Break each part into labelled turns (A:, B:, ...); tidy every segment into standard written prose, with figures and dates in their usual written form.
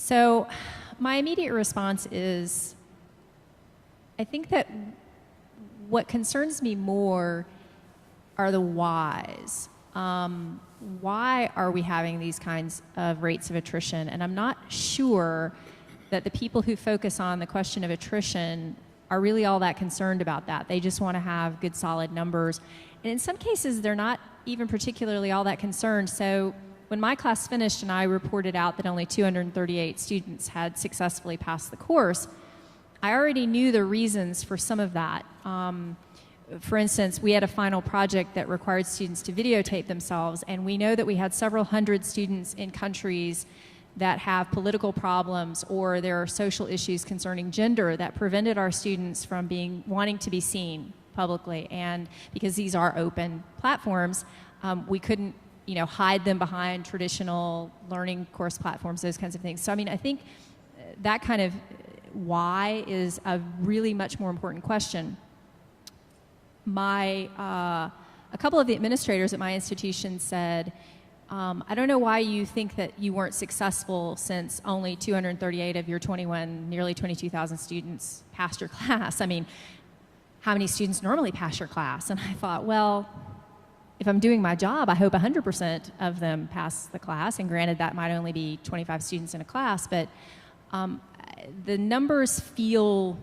A: So my immediate response is, I think that what concerns me more are the whys. Why are we having these kinds of rates of attrition? And I'm not sure that the people who focus on the question of attrition are really all that concerned about that. They just want to have good, solid numbers. And in some cases, they're not even particularly all that concerned. So when my class finished and I reported out that only 238 students had successfully passed the course, I already knew the reasons for some of that. For instance, we had a final project that required students to videotape themselves, and we know that we had several hundred students in countries that have political problems or there are social issues concerning gender that prevented our students from wanting to be seen publicly. And because these are open platforms, we couldn't hide them behind traditional learning course platforms, those kinds of things. So I mean, I think that kind of why is a really much more important question. A couple of the administrators at my institution said, I don't know why you think that you weren't successful since only 238 of your nearly 22,000 students passed your class. I mean, how many students normally pass your class? And I thought, well, if I'm doing my job, I hope 100% of them pass the class. And granted, that might only be 25 students in a class, but the numbers feel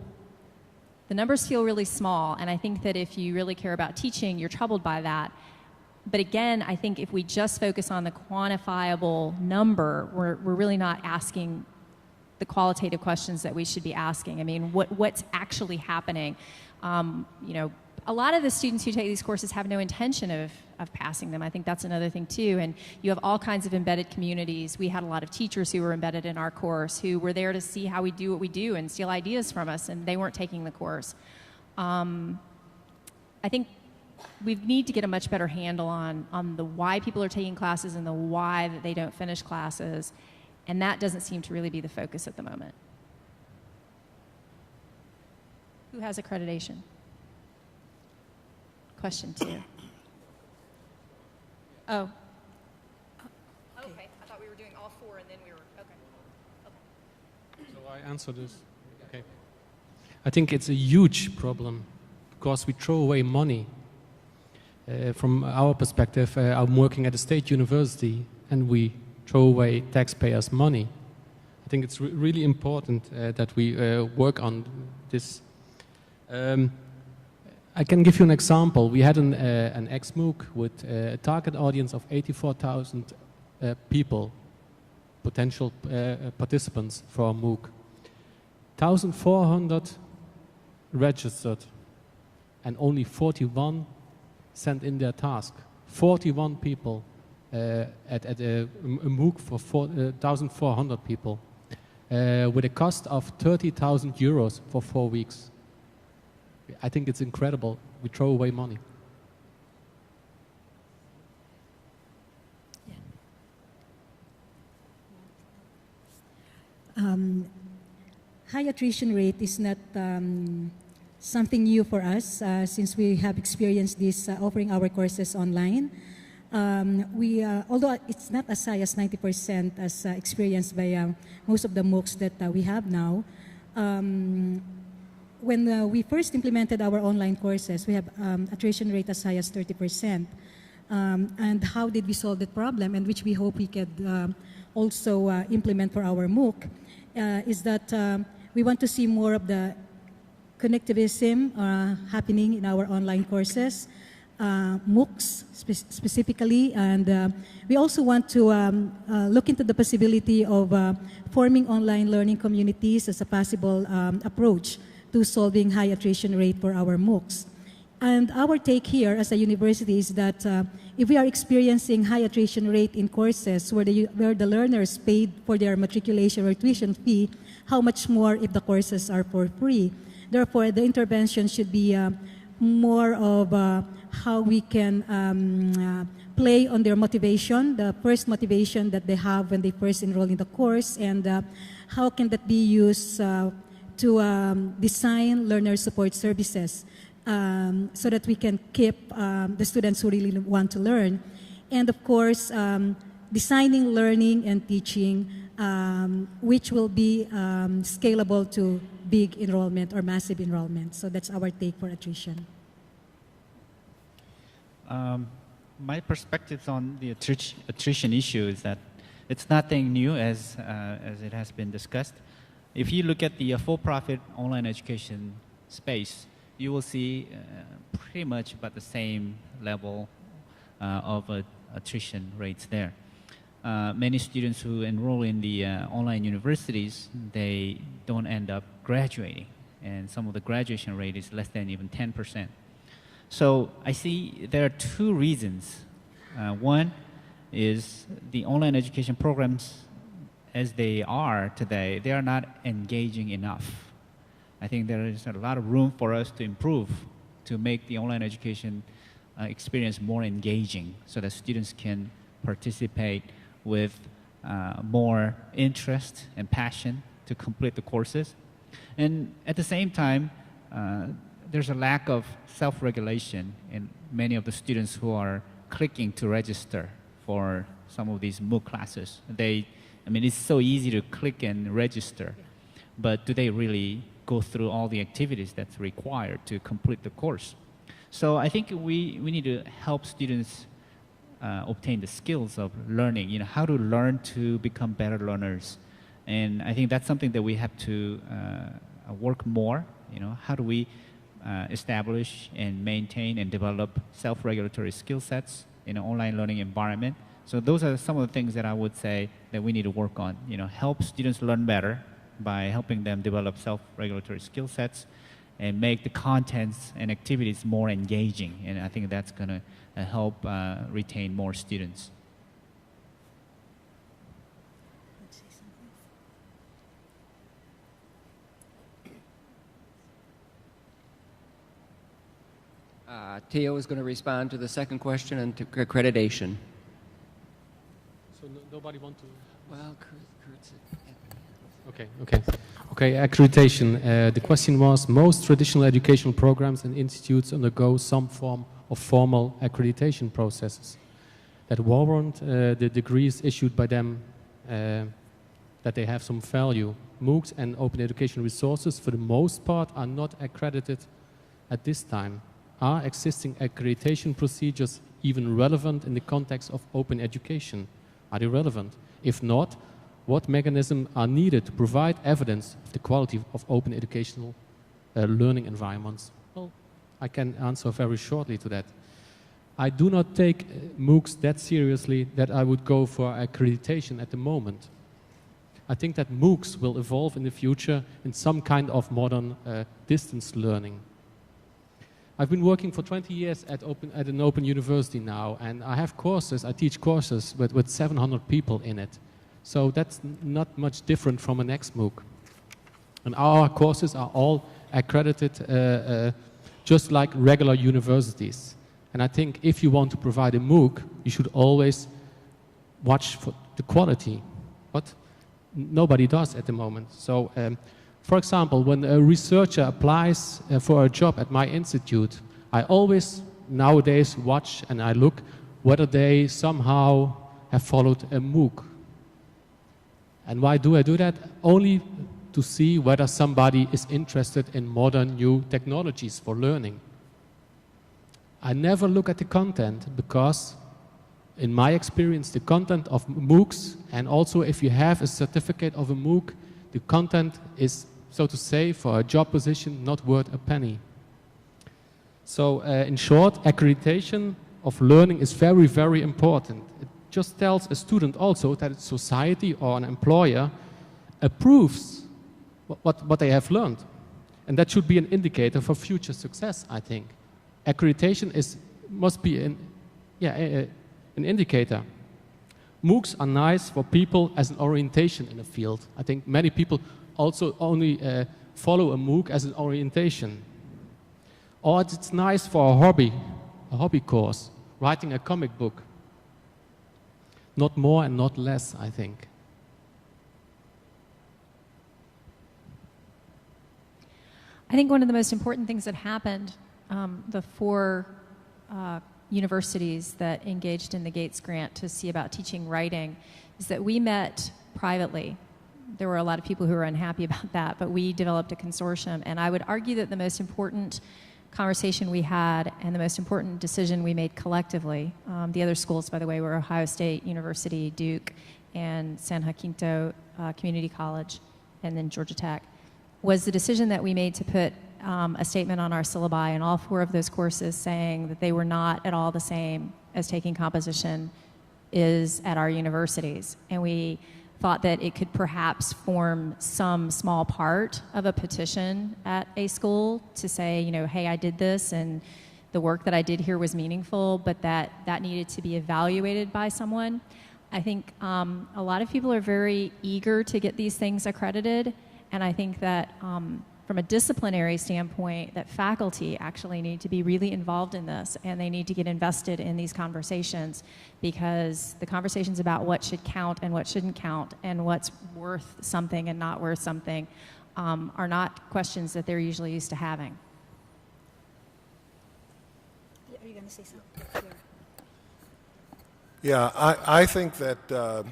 A: really small, and I think that if you really care about teaching, you're troubled by that. But again, I think if we just focus on the quantifiable number, we're really not asking the qualitative questions that we should be asking. I mean, what's actually happening? A lot of the students who take these courses have no intention of passing them. I think that's another thing too. And you have all kinds of embedded communities. We had a lot of teachers who were embedded in our course who were there to see how we do what we do and steal ideas from us, and they weren't taking the course. I think we need to get a much better handle on the why people are taking classes and the why that they don't finish classes. And that doesn't seem to really be the focus at the moment. Who has accreditation? Question 2. Oh. Okay. I thought we were doing all 4 and then we were, okay.
B: So I answer this. Okay. I think it's a huge problem because we throw away money. From our perspective, I'm working at a state university and we throw away taxpayers' money. I think it's really important that we work on this. I can give you an example. We had an ex-MOOC with a target audience of 84,000 people, potential participants for a MOOC. 1,400 registered and only 41 sent in their task. 41 people at a MOOC for 1,400 people with a cost of 30,000 euros for 4 weeks. I think it's incredible. We throw away money.
C: Yeah. High attrition rate is not something new for us since we have experienced this offering our courses online. Although it's not as high as 90% as experienced by most of the MOOCs that we have now, when we first implemented our online courses, we have attrition rate as high as 30%. And how did we solve that problem, and which we hope we could also implement for our MOOC, is that we want to see more of the connectivism happening in our online courses, MOOCs specifically, and we also want to look into the possibility of forming online learning communities as a possible approach to solving high attrition rate for our MOOCs. And our take here as a university is that if we are experiencing high attrition rate in courses where the learners paid for their matriculation or tuition fee, how much more if the courses are for free? Therefore, the intervention should be more of how we can play on their motivation, the first motivation that they have when they first enroll in the course, and how can that be used to design learner support services so that we can keep the students who really want to learn. And of course, designing learning and teaching which will be scalable to big enrollment or massive enrollment. So that's our take for attrition.
D: My perspectives on the attrition issue is that it's nothing new as it has been discussed. If you look at the for-profit online education space, you will see pretty much about the same level of attrition rates there. Many students who enroll in the online universities, they don't end up graduating, and some of the graduation rate is less than even 10%. So I see there are two reasons. One is the online education programs as they are today, they are not engaging enough. I think there is a lot of room for us to improve, to make the online education experience more engaging so that students can participate with more interest and passion to complete the courses. And at the same time, there's a lack of self-regulation in many of the students who are clicking to register for some of these MOOC classes. I mean, it's so easy to click and register, but do they really go through all the activities that's required to complete the course? So I think we need to help students obtain the skills of learning, how to learn to become better learners. And I think that's something that we have to work more. How do we establish and maintain and develop self-regulatory skill sets in an online learning environment? So those are some of the things that I would say that we need to work on. Help students learn better by helping them develop self-regulatory skill sets and make the contents and activities more engaging. And I think that's going to help retain more students.
E: Theo is going to respond to the second question and to accreditation.
B: So nobody want to?
E: Well, Kurt's
B: Okay, accreditation. The question was, most traditional educational programs and institutes undergo some form of formal accreditation processes that warrant the degrees issued by them, that they have some value. MOOCs and open educational resources, for the most part, are not accredited at this time. Are existing accreditation procedures even relevant in the context of open education? Are they relevant? If not, what mechanisms are needed to provide evidence of the quality of open educational learning environments? Well, I can answer very shortly to that. I do not take MOOCs that seriously that I would go for accreditation at the moment. I think that MOOCs will evolve in the future in some kind of modern distance learning. I've been working for 20 years at an open university now, and I have courses, I teach courses with 700 people in it. So that's not much different from an ex-MOOC. And our courses are all accredited just like regular universities. And I think if you want to provide a MOOC, you should always watch for the quality. But nobody does at the moment. So, for example, when a researcher applies for a job at my institute, I always nowadays watch and I look whether they somehow have followed a MOOC. And why do I do that? Only to see whether somebody is interested in modern new technologies for learning. I never look at the content because, in my experience, the content of MOOCs, and also if you have a certificate of a MOOC, the content is, so to say, for a job position, not worth a penny. So in short, accreditation of learning is very, very important. It just tells a student also that society or an employer approves what they have learned. And that should be an indicator for future success, I think. Accreditation must be an indicator. MOOCs are nice for people as an orientation in a field. I think many people also only follow a MOOC as an orientation. Or it's nice for a hobby course, writing a comic book. Not more and not less, I think.
A: I think one of the most important things that happened, the four universities that engaged in the Gates grant to see about teaching writing, is that we met privately. There were a lot of people who were unhappy about that, but we developed a consortium, and I would argue that the most important conversation we had and the most important decision we made collectively, the other schools, by the way, were Ohio State University, Duke, and San Jacinto Community College, and then Georgia Tech, was the decision that we made to put a statement on our syllabi in all 4 of those courses saying that they were not at all the same as taking composition is at our universities. And we thought that it could perhaps form some small part of a petition at a school to say, you know, hey, I did this and the work that I did here was meaningful, but that needed to be evaluated by someone. I think a lot of people are very eager to get these things accredited, and I think that from a disciplinary standpoint, that faculty actually need to be really involved in this, and they need to get invested in these conversations, because the conversations about what should count and what shouldn't count and what's worth something and not worth something are not questions that they're usually used to having.
C: Are you going to say something?
F: Yeah, I think that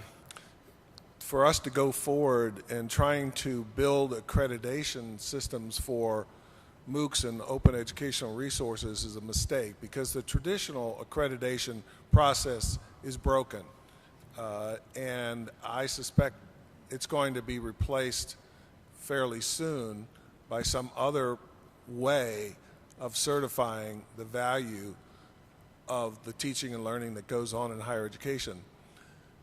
F: for us to go forward in trying to build accreditation systems for MOOCs and open educational resources is a mistake, because the traditional accreditation process is broken. And I suspect it's going to be replaced fairly soon by some other way of certifying the value of the teaching and learning that goes on in higher education.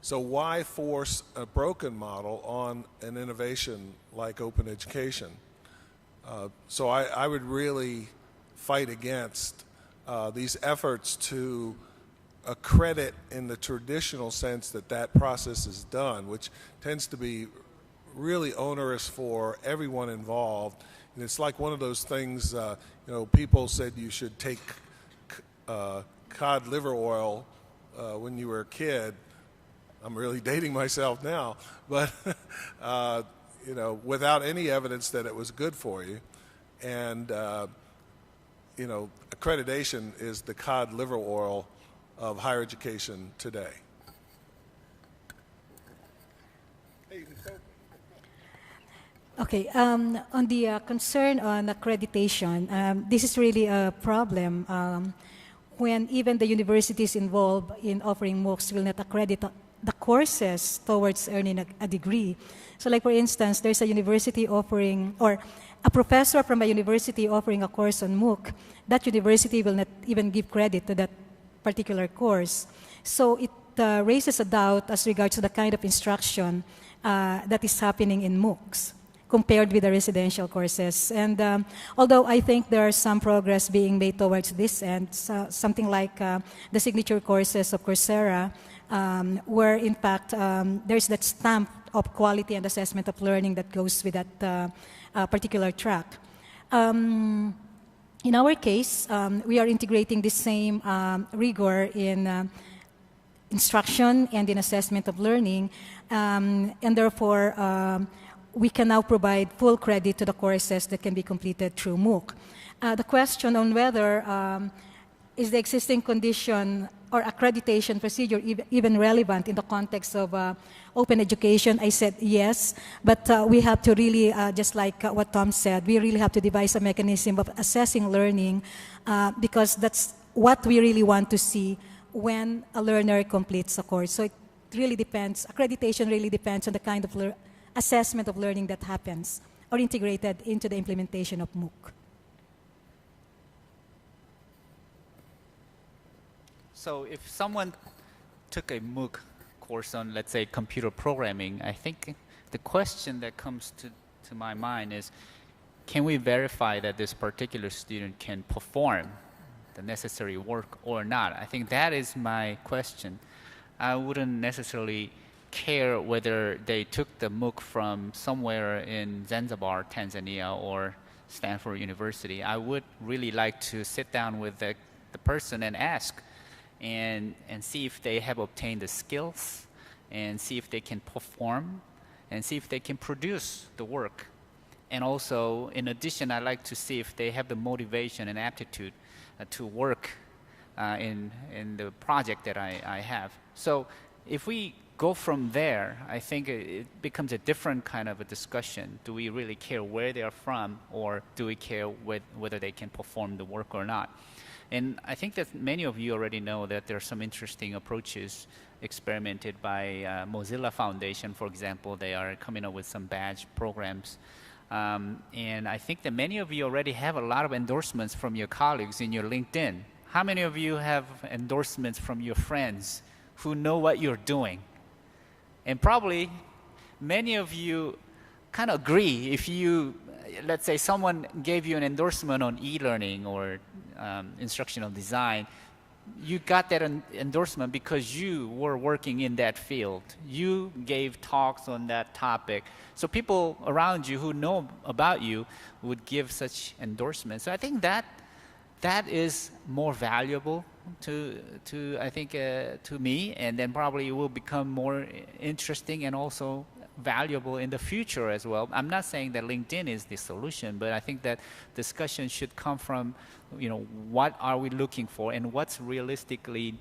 F: So why force a broken model on an innovation like open education? So I would really fight against these efforts to accredit in the traditional sense that process is done, which tends to be really onerous for everyone involved. And it's like one of those things, you know, people said you should take cod liver oil when you were a kid. I'm really dating myself now, but you know, without any evidence that it was good for you. And you know, accreditation is the cod liver oil of higher education today.
C: Okay, on the concern on accreditation, this is really a problem when even the universities involved in offering MOOCs will not accredit the courses towards earning a degree. So like for instance, there's a university offering, or a professor from a university offering a course on MOOC, that university will not even give credit to that particular course. So it raises a doubt as regards to the kind of instruction that is happening in MOOCs compared with the residential courses. And although I think there are some progress being made towards this end, so something like the signature courses of Coursera, where in fact there's that stamp of quality and assessment of learning that goes with that particular track. In our case, we are integrating the same rigor in instruction and in assessment of learning, and therefore we can now provide full credit to the courses that can be completed through MOOC. The question on whether is the existing condition or accreditation procedure even relevant in the context of open education, I said yes, but we have to really, just like what Tom said, we really have to devise a mechanism of assessing learning because that's what we really want to see when a learner completes a course. So it really depends, accreditation really depends on the kind of assessment of learning that happens or integrated into the implementation of MOOC.
D: So if someone took a MOOC course on, let's say, computer programming, I think the question that comes to my mind is, can we verify that this particular student can perform the necessary work or not? I think that is my question. I wouldn't necessarily care whether they took the MOOC from somewhere in Zanzibar, Tanzania, or Stanford University. I would really like to sit down with the person and ask and see if they have obtained the skills and see if they can perform and see if they can produce the work. And also, in addition, I'd like to see if they have the motivation and aptitude to work in the project that I have. So if we go from there, I think it becomes a different kind of a discussion. Do we really care where they are from, or do we care whether they can perform the work or not? And I think that many of you already know that there are some interesting approaches experimented by Mozilla Foundation, for example. They are coming up with some badge programs. And I think that many of you already have a lot of endorsements from your colleagues in your LinkedIn. How many of you have endorsements from your friends who know what you're doing? And probably many of you kind of agree. If you, let's say someone gave you an endorsement on e-learning or instructional design, you got that endorsement because you were working in that field. You gave talks on that topic. So people around you who know about you would give such endorsements. So I think that is more valuable to me, and then probably it will become more interesting and also valuable in the future as well. I'm not saying that LinkedIn is the solution, but I think that discussion should come from, what are we looking for and what's realistically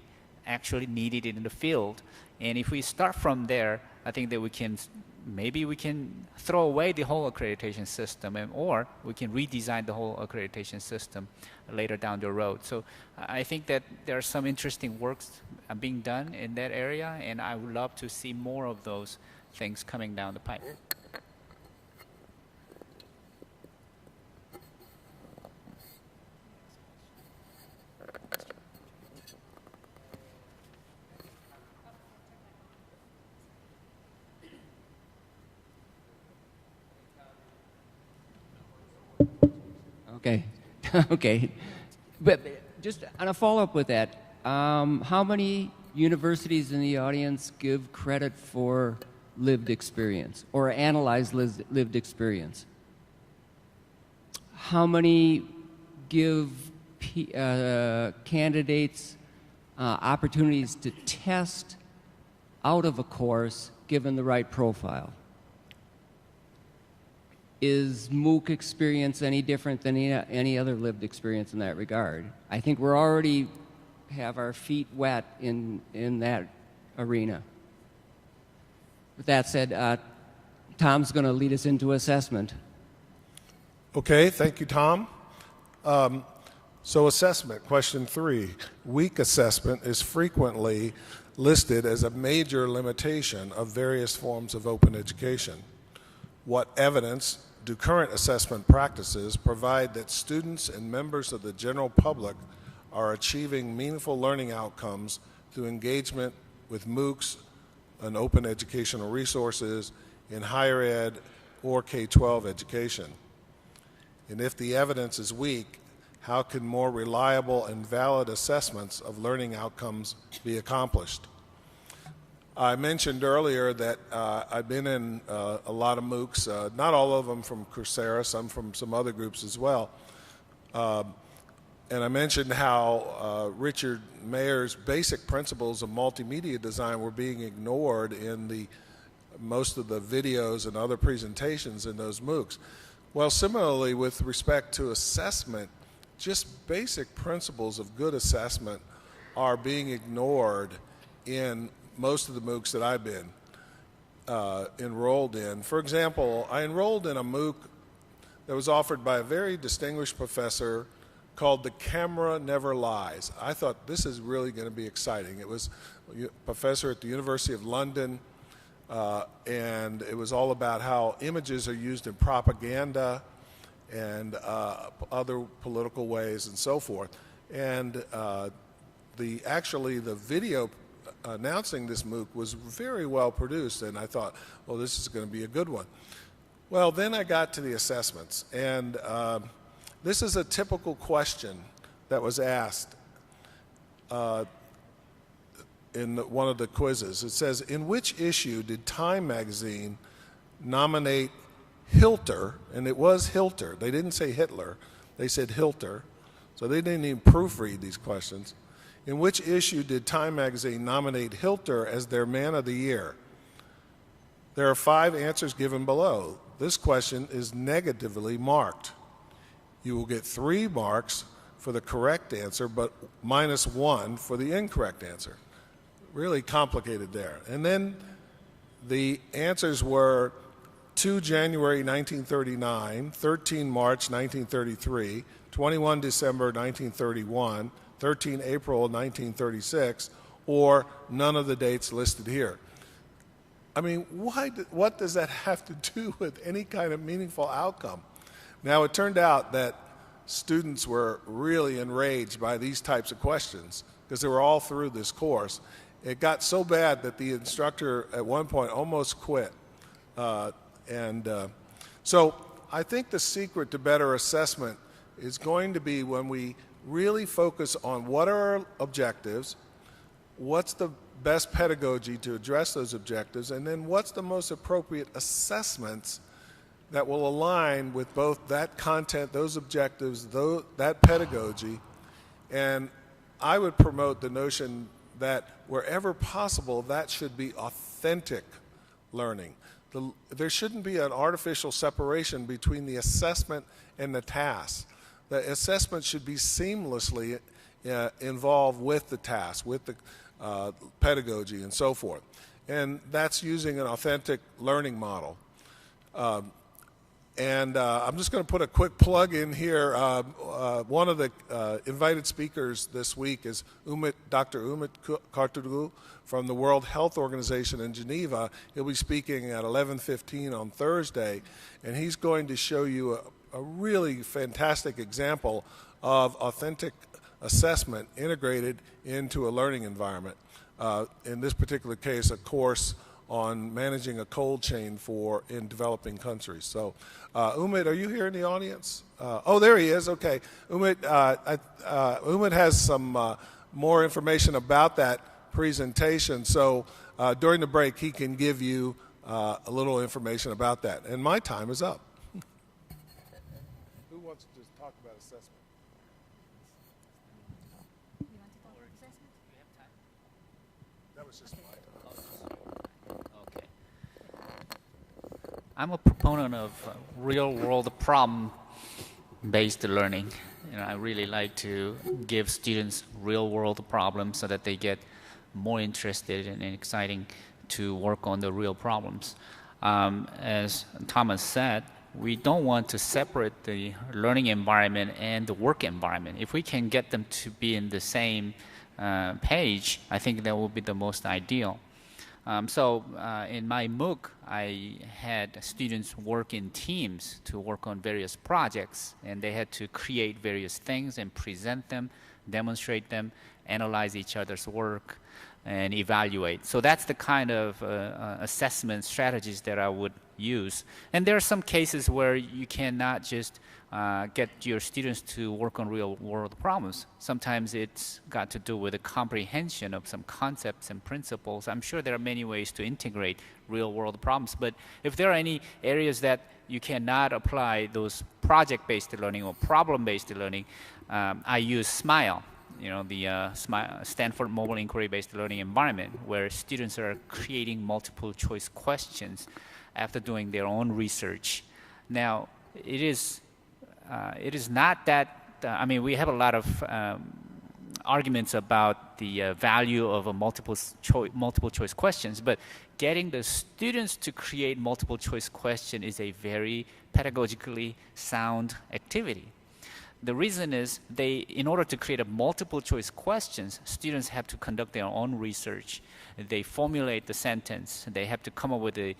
D: actually needed in the field. And if we start from there, I think that maybe we can throw away the whole accreditation system, or we can redesign the whole accreditation system later down the road. So I think that there are some interesting works being done in that area, and I would love to see more of those things coming down the pipe.
E: Okay. Okay. But just on a follow-up with that, how many universities in the audience give credit for lived experience or analyze lived experience? How many give candidates opportunities to test out of a course given the right profile? Is MOOC experience any different than any other lived experience in that regard? I think we're already have our feet wet in that arena. With that said, Tom's going to lead us into assessment.
F: Okay, thank you, Tom. So assessment, question 3. Weak assessment is frequently listed as a major limitation of various forms of open education. What evidence do current assessment practices provide that students and members of the general public are achieving meaningful learning outcomes through engagement with MOOCs and open educational resources in higher ed or K-12 education? And if the evidence is weak, how can more reliable and valid assessments of learning outcomes be accomplished? I mentioned earlier that I've been in a lot of MOOCs, not all of them from Coursera, some from some other groups as well. And I mentioned how Richard Mayer's basic principles of multimedia design were being ignored in most of the videos and other presentations in those MOOCs. Well, similarly, with respect to assessment, just basic principles of good assessment are being ignored in most of the MOOCs that I've been enrolled in. For example, I enrolled in a MOOC that was offered by a very distinguished professor called The Camera Never Lies. I thought this is really going to be exciting. It was a professor at the University of London, and it was all about how images are used in propaganda and other political ways and so forth. And actually the video announcing this MOOC was very well produced, and I thought, well, this is going to be a good one. Well, then I got to the assessments, and this is a typical question that was asked in one of the quizzes. It says, in which issue did Time magazine nominate Hilter? And it was Hilter. They didn't say Hitler. They said Hilter. So they didn't even proofread these questions. In which issue did Time magazine nominate Hilter as their Man of the Year? There are 5 answers given below. This question is negatively marked. You will get 3 marks for the correct answer, but -1 for the incorrect answer. Really complicated there. And then The answers were 2 January 1939, 13 March 1933, 21 December 1931, 13 April 1936, or none of the dates listed here. I mean, what does that have to do with any kind of meaningful outcome? Now, it turned out that students were really enraged by these types of questions because they were all through this course. It got so bad that the instructor at one point almost quit. So I think the secret to better assessment is going to be when we really focus on what are our objectives, what's the best pedagogy to address those objectives, and then what's the most appropriate assessments that will align with both that content, those objectives, that pedagogy. And I would promote the notion that wherever possible, that should be authentic learning. There shouldn't be an artificial separation between the assessment and the task. The assessment should be seamlessly involved with the task, with the pedagogy and so forth. And that's using an authentic learning model. I'm just going to put a quick plug in here. One of the invited speakers this week is Dr. Umit Karturu from the World Health Organization in Geneva. He'll be speaking at 11:15 on Thursday, and he's going to show you a really fantastic example of authentic assessment integrated into a learning environment. In this particular case, a course on managing a cold chain in developing countries. So, Umit, are you here in the audience? Oh, there he is. Okay, Umit. Umit has some more information about that presentation. So, during the break, he can give you a little information about that. And my time is up. Who wants to just talk about assessment? That was just my.
G: Okay. I'm a proponent of real-world problem-based learning. I really like to give students real-world problems so that they get more interested and exciting to work on the real problems. As Thomas said, we don't want to separate the learning environment and the work environment. If we can get them to be in the same page, I think that will be the most ideal. In my MOOC, I had students work in teams to work on various projects, and they had to create various things and present them, demonstrate them, analyze each other's work, and evaluate. So that's the kind of assessment strategies that I would use. And there are some cases where you cannot just get your students to work on real-world problems. Sometimes it's got to do with the comprehension of some concepts and principles. I'm sure there are many ways to integrate real-world problems, but if there are any areas that you cannot apply those project-based learning or problem-based learning, I use SMILE. The Stanford Mobile Inquiry-Based Learning Environment, where students are creating multiple choice questions after doing their own research. Now, it is not that, we have a lot of arguments about the value of a multiple choice questions, but getting the students to create multiple choice question is a very pedagogically sound activity. The reason is in order to create a multiple choice questions, students have to conduct their own research. They formulate the sentence. They have to come up with the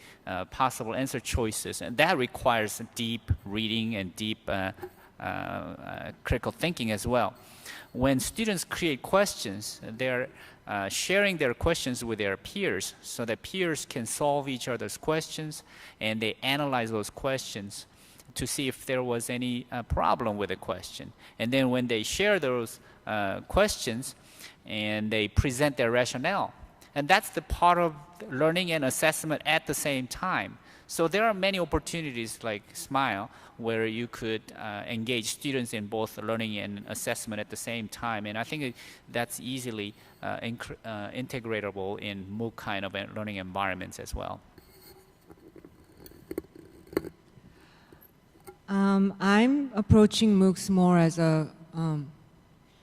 G: possible answer choices, and that requires deep reading and deep critical thinking as well. When students create questions, they're sharing their questions with their peers so that peers can solve each other's questions, and they analyze those questions to see if there was any problem with the question. And then when they share those questions and they present their rationale, and that's the part of learning and assessment at the same time. So there are many opportunities like SMILE where you could engage students in both learning and assessment at the same time. And I think that's easily integratable in MOOC kind of learning environments as well.
H: I'm approaching MOOCs more as a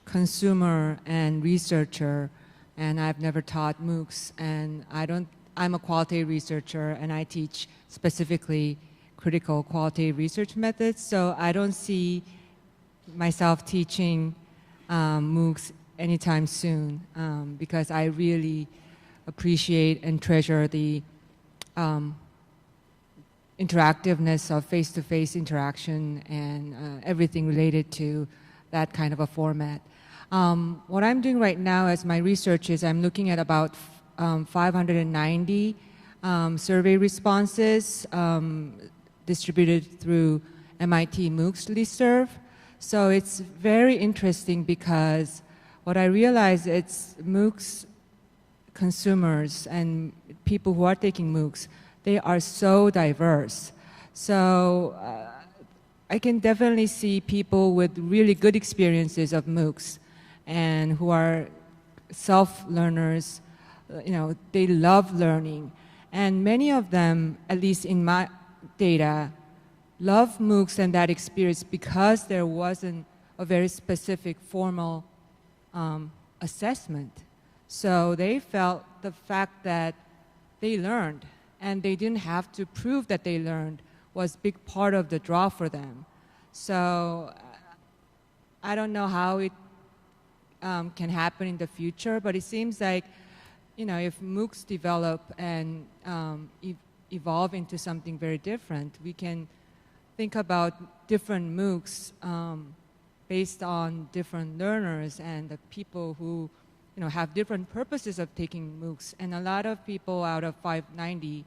H: consumer and researcher, and I've never taught MOOCs, and I'm a qualitative researcher and I teach specifically critical qualitative research methods, so I don't see myself teaching MOOCs anytime soon because I really appreciate and treasure the interactiveness of face-to-face interaction and everything related to that kind of a format. What I'm doing right now as my research is I'm looking at about 590 survey responses distributed through MIT MOOCs listserv. So it's very interesting because what I realize it's MOOCs consumers and people who are taking MOOCs, they are so diverse. So I can definitely see people with really good experiences of MOOCs and who are self-learners, you know, they love learning. And many of them, at least in my data, love MOOCs and that experience because there wasn't a very specific formal assessment. So they felt the fact that they learned and they didn't have to prove that they learned was a big part of the draw for them. So I don't know how it can happen in the future, but it seems like, you know, if MOOCs develop and evolve into something very different, we can think about different MOOCs based on different learners and the people who, you know, have different purposes of taking MOOCs. And a lot of people out of 590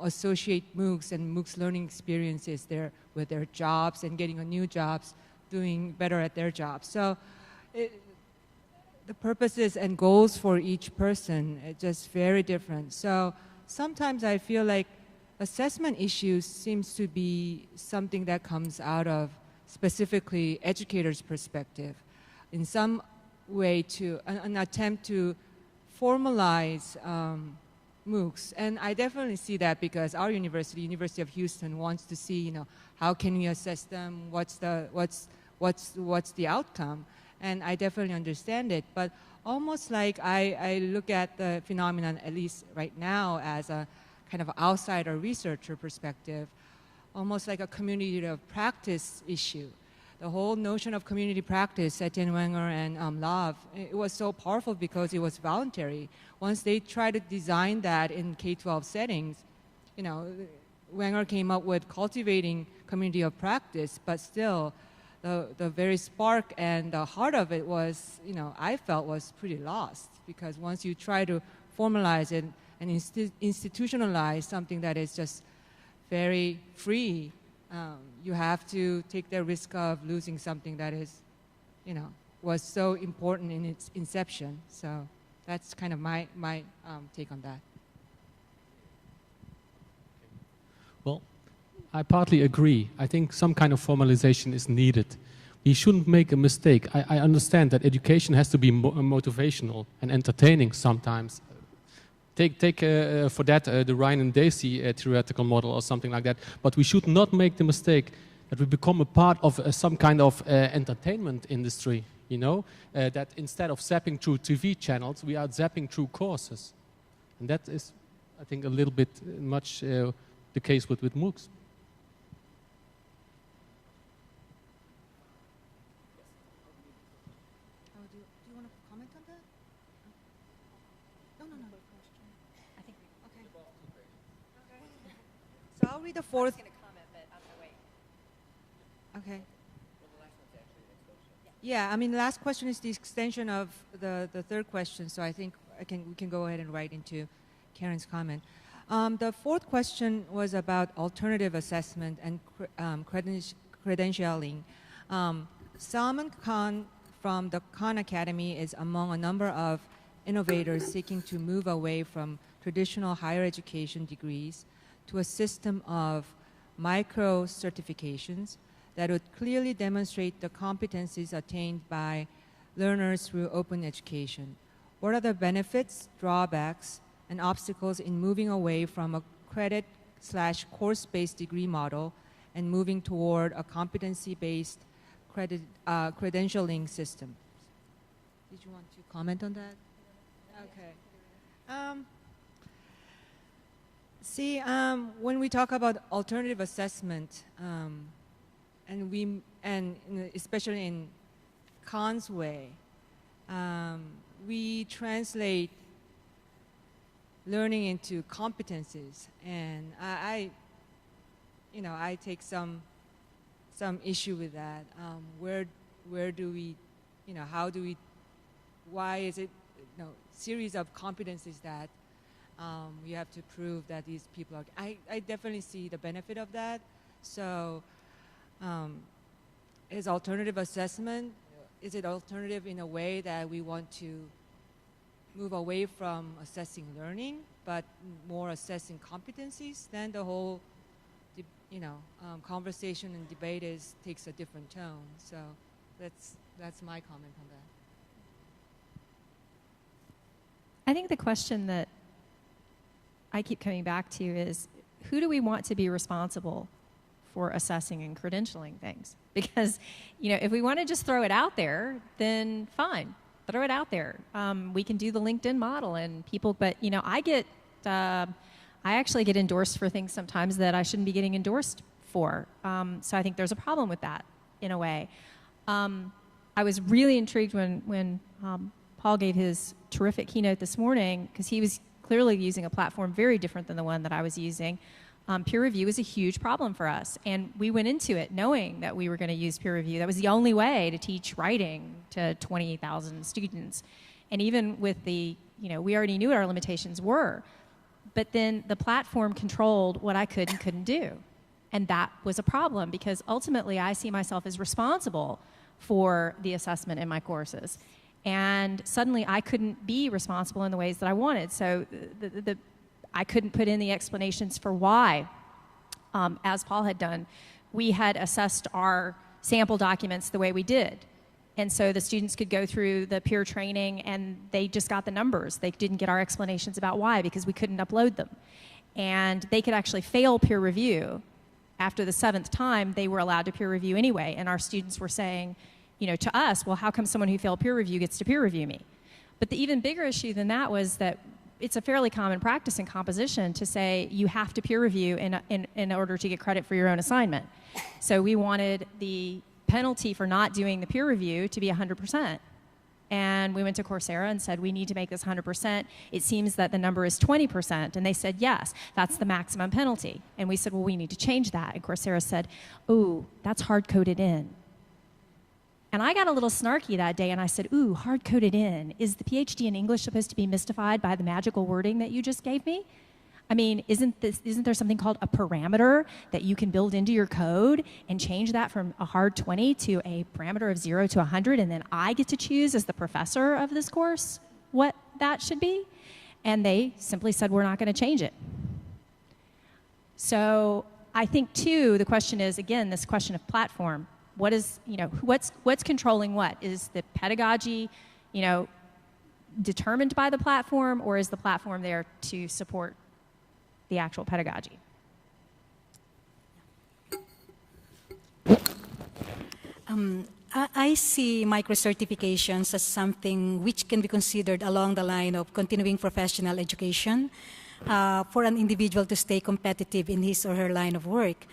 H: associate MOOCs and MOOCs learning experiences there with their jobs and getting a new jobs, doing better at their jobs. So the purposes and goals for each person are just very different. So sometimes I feel like assessment issues seems to be something that comes out of specifically educators' perspective in some way to an attempt to formalize MOOCs. And I definitely see that because our university, University of Houston, wants to see, you know, how can we assess them, what's the outcome. And I definitely understand it, but almost like I look at the phenomenon, at least right now, as a kind of outsider researcher perspective, almost like a community of practice issue. The whole notion of community practice, Etienne Wenger and Love, it was so powerful because it was voluntary. Once they tried to design that in K-12 settings, you know, Wenger came up with cultivating community of practice, but still, the very spark and the heart of it was, you know, I felt was pretty lost because once you try to formalize it and institutionalize something that is just very free, you have to take the risk of losing something that is, you know, was so important in its inception. So that's kind of my take on that.
B: Well, I partly agree. I think some kind of formalization is needed. We shouldn't make a mistake. I understand that education has to be motivational and entertaining sometimes. Take for that the Ryan and Dacey theoretical model or something like that. But we should not make the mistake that we become a part of some kind of entertainment industry, you know? That instead of zapping through TV channels, we are zapping through courses. And that is, I think, a little bit much the case with MOOCs.
H: Do you want to comment on that? No. I think okay. So I'll read the fourth.
A: I was going to comment, but I'm going to wait.
H: Okay. Yeah, I mean, the last question is the extension of the third question, so I think we can go ahead and write into Karen's comment. The fourth question was about alternative assessment and credentialing. Salman Khan from the Khan Academy is among a number of innovators seeking to move away from traditional higher education degrees to a system of micro-certifications that would clearly demonstrate the competencies attained by learners through open education. What are the benefits, drawbacks, and obstacles in moving away from a credit/course-based degree model and moving toward a competency-based credentialing system? Did you want to comment on that? Okay. See, when we talk about alternative assessment, especially in Khan's way, we translate learning into competencies, and I take some issue with that. Where do we, how do we, why is it, series of competencies that you have to prove that these people are. I definitely see the benefit of that. So, is alternative assessment? Is it alternative in a way that we want to move away from assessing learning, but more assessing competencies? Then the whole, conversation and debate takes a different tone. So that's my comment on that.
A: I think the question that I keep coming back to is, who do we want to be responsible for assessing and credentialing things? Because, if we want to just throw it out there, then fine, throw it out there. We can do the LinkedIn model and people, but, I actually get endorsed for things sometimes that I shouldn't be getting endorsed for. So I think there's a problem with that in a way. I was really intrigued when Paul gave his terrific keynote this morning, because he was clearly using a platform very different than the one that I was using. Peer review is a huge problem for us, and we went into it knowing that we were going to use peer review. That was the only way to teach writing to 20,000 students. And even with we already knew what our limitations were, but then the platform controlled what I could and couldn't do. And that was a problem, because ultimately I see myself as responsible for the assessment in my courses. And suddenly I couldn't be responsible in the ways that I wanted. So I couldn't put in the explanations for why, as Paul had done. We had assessed our sample documents the way we did. And so the students could go through the peer training and they just got the numbers. They didn't get our explanations about why, because we couldn't upload them. And they could actually fail peer review. After the 7th time, they were allowed to peer review anyway. And our students were saying, to us, well, how come someone who failed peer review gets to peer review me? But the even bigger issue than that was that it's a fairly common practice in composition to say you have to peer review in order to get credit for your own assignment. So we wanted the penalty for not doing the peer review to be 100%. And we went to Coursera and said, we need to make this 100%. It seems that the number is 20%. And they said, yes, that's the maximum penalty. And we said, well, we need to change that. And Coursera said, ooh, that's hard-coded in. And I got a little snarky that day, and I said, ooh, hard-coded in. Is the PhD in English supposed to be mystified by the magical wording that you just gave me? I mean, isn't there something called a parameter that you can build into your code and change that from a hard 20 to a parameter of 0 to 100, and then I get to choose as the professor of this course what that should be? And they simply said, we're not going to change it. So I think, too, the question is, again, this question of platform. What is, what's controlling what? Is the pedagogy, determined by the platform, or is the platform there to support the actual pedagogy?
C: I see micro-certifications as something which can be considered along the line of continuing professional education for an individual to stay competitive in his or her line of work.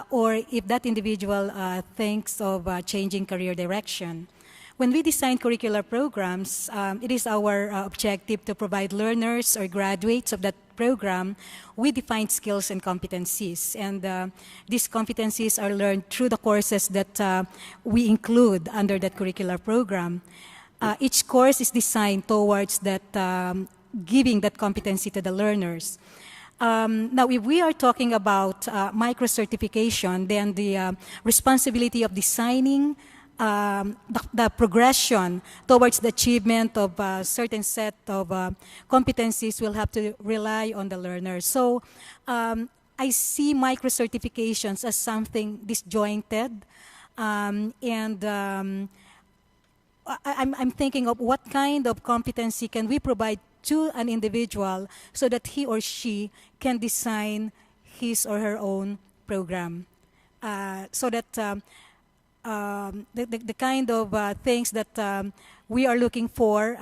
C: Or if that individual thinks of changing career direction. When we design curricular programs, it is our objective to provide learners or graduates of that program with defined skills and competencies. And these competencies are learned through the courses that we include under that curricular program. Each course is designed towards that, giving that competency to the learners. Now, if we are talking about micro-certification, then the responsibility of designing the progression towards the achievement of a certain set of competencies will have to rely on the learner. So I see micro-certifications as something disjointed, and I'm thinking of what kind of competency can we provide to an individual so that he or she can design his or her own program. So that the kind of things that we are looking for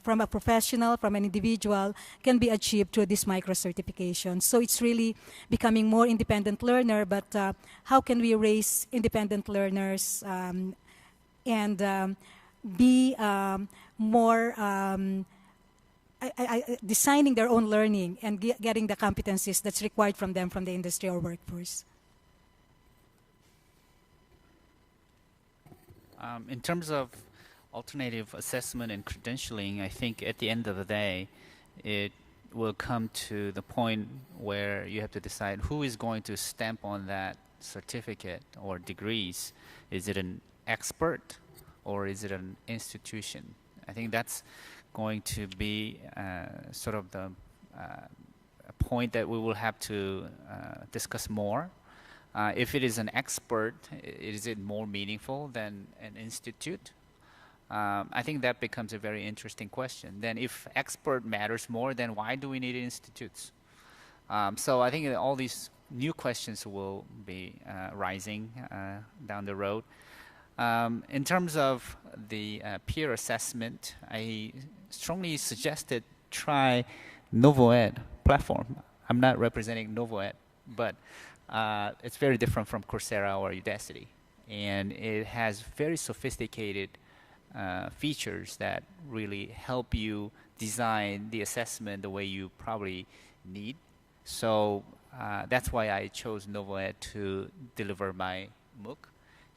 C: from a professional, from an individual, can be achieved through this micro-certification. So it's really becoming more independent learner, but how can we raise independent learners and be more designing their own learning and getting the competencies that's required from them from the industry or workforce?
G: In terms of alternative assessment and credentialing, I think at the end of the day, it will come to the point where you have to decide who is going to stamp on that certificate or degrees. Is it an expert or is it an institution? I think that's going to be sort of the point that we will have to discuss more. If it is an expert, is it more meaningful than an institute? I think that becomes a very interesting question. Then if expert matters more, then why do we need institutes? So I think that all these new questions will be rising down the road. In terms of the peer assessment, I strongly suggested try NovoEd platform. I'm not representing NovoEd, but it's very different from Coursera or Udacity. And it has very sophisticated features that really help you design the assessment the way you probably need. So that's why I chose NovoEd to deliver my MOOC.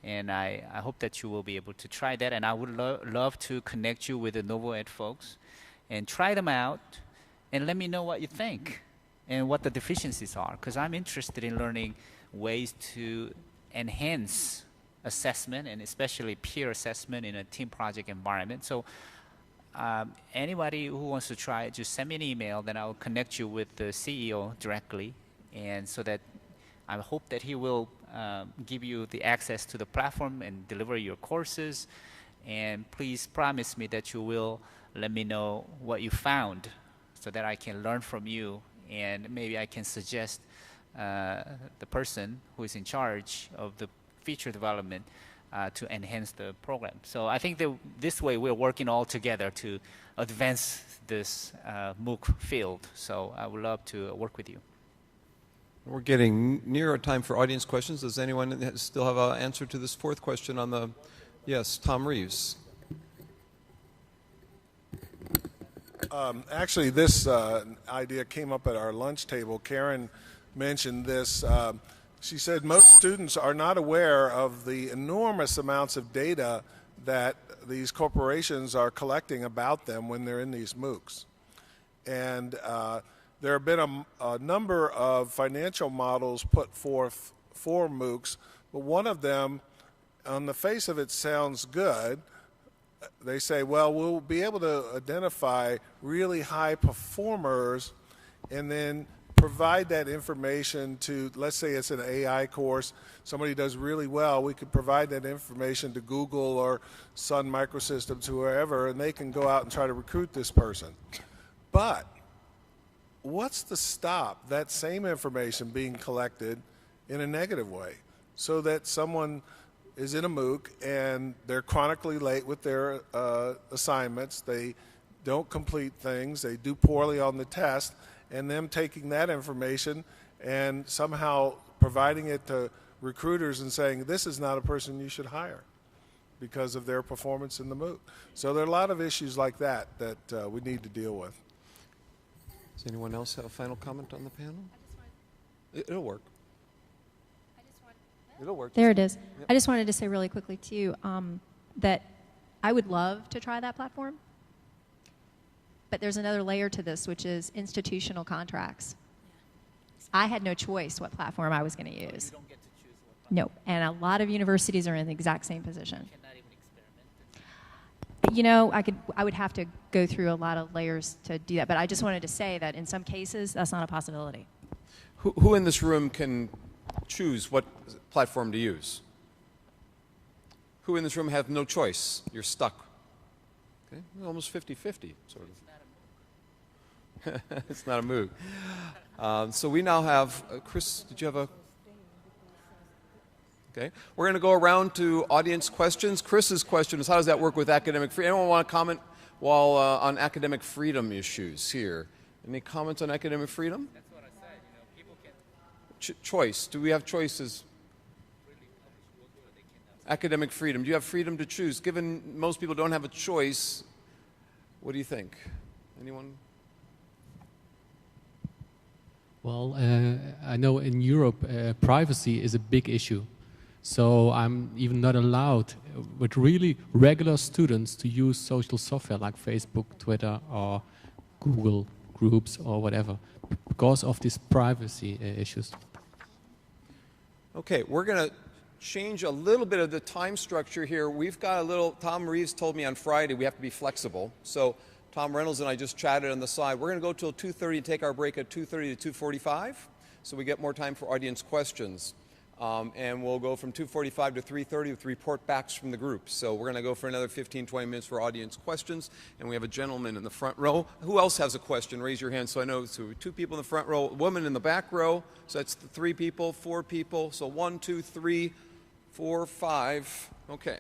G: And I hope that you will be able to try that. And I would love to connect you with the NovoEd folks and try them out and let me know what you think and what the deficiencies are. Because I'm interested in learning ways to enhance assessment and especially peer assessment in a team project environment. So anybody who wants to try it, just send me an email, then I'll connect you with the CEO directly. And so that I hope that he will give you the access to the platform and deliver your courses. And please promise me that you will let me know what you found so that I can learn from you and maybe I can suggest the person who is in charge of the feature development to enhance the program. So I think that this way we're working all together to advance this MOOC field. So I would love to work with you.
I: We're getting near our time for audience questions. Does anyone still have an answer to this fourth question on the... Yes, Tom Reeves.
F: Actually, this idea came up at our lunch table. Karen mentioned this. She said most students are not aware of the enormous amounts of data that these corporations are collecting about them when they're in these MOOCs. And there have been a number of financial models put forth for MOOCs, but one of them, on the face of it, sounds good. They say, well, we'll be able to identify really high performers and then provide that information to, let's say it's an AI course, somebody does really well, we could provide that information to Google or Sun Microsystems, whoever, and they can go out and try to recruit this person. But what's to stop that same information being collected in a negative way so that someone is in a MOOC and they're chronically late with their assignments, they don't complete things, they do poorly on the test, and them taking that information and somehow providing it to recruiters and saying, this is not a person you should hire because of their performance in the MOOC. So there are a lot of issues like that that we need to deal with.
I: Does anyone else have a final comment on the panel? It'll work. It'll work.
A: There it is.
I: Yep.
A: I just wanted to say really quickly, too, that I would love to try that platform. But there's another layer to this, which is institutional contracts. I had no choice what platform I was going to use.
G: You don't get to choose what platform.
A: No. And a lot of universities are in the exact same position.
G: You cannot even experiment.
A: You know, I would have to go through a lot of layers to do that. But I just wanted to say that in some cases, that's not a possibility.
I: Who in this room can choose what platform to use? Who in this room have no choice? You're stuck. Okay, almost 50-50, sort of. It's not a MOOC. So we now have, Chris, did you have a... Okay. We're going to go around to audience questions. Chris's question is, how does that work with academic freedom? Anyone want to comment while on academic freedom issues here? Any comments on academic freedom?
G: That's what I said. You know, people can
I: Choice. Do we have choices? Academic freedom. Do you have freedom to choose? Given most people don't have a choice, what do you think? Anyone?
B: Well, I know in Europe, privacy is a big issue. So I'm even not allowed with really regular students to use social software like Facebook, Twitter, or Google Groups or whatever because of these privacy issues.
I: Okay, we're going to change a little bit of the time structure here. We've got a little, Tom Reeves told me on Friday we have to be flexible. So Tom Reynolds and I just chatted on the side. We're going to go till 2:30 and take our break at 2:30 to 2:45 so we get more time for audience questions. And we'll go from 2:45 to 3:30 with report backs from the group. So we're going to go for another 15, 20 minutes for audience questions. And we have a gentleman in the front row. Who else has a question? Raise your hand so I know. So 2 people in the front row, a woman in the back row. So that's 3 people, 4 people. So 1, 2, 3, 4, 5. Okay.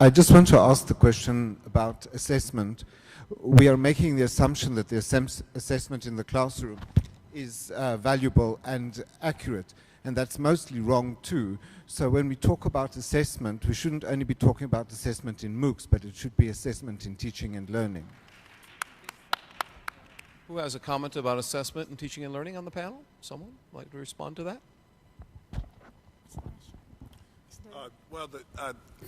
J: I just want to ask the question about assessment. We are making the assumption that the assessment in the classroom is valuable and accurate, and that's mostly wrong too. So when we talk about assessment, we shouldn't only be talking about assessment in MOOCs, but it should be assessment in teaching and learning.
I: Who has a comment about assessment and teaching and learning on the panel? Someone like to respond to that?
F: Well,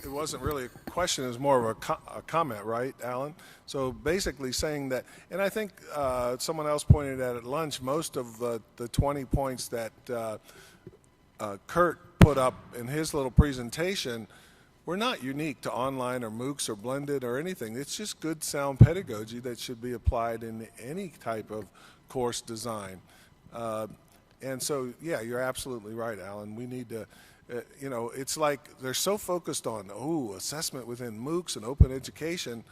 F: it wasn't really a question. It was more of a comment, right, Alan? So basically saying that, and I think someone else pointed out at lunch, most of the 20 points that Kurt put up in his little presentation were not unique to online or MOOCs or blended or anything. It's just good, sound pedagogy that should be applied in any type of course design. And so, yeah, you're absolutely right, Alan. We need to... you know, it's like they're so focused on, assessment within MOOCs and open education,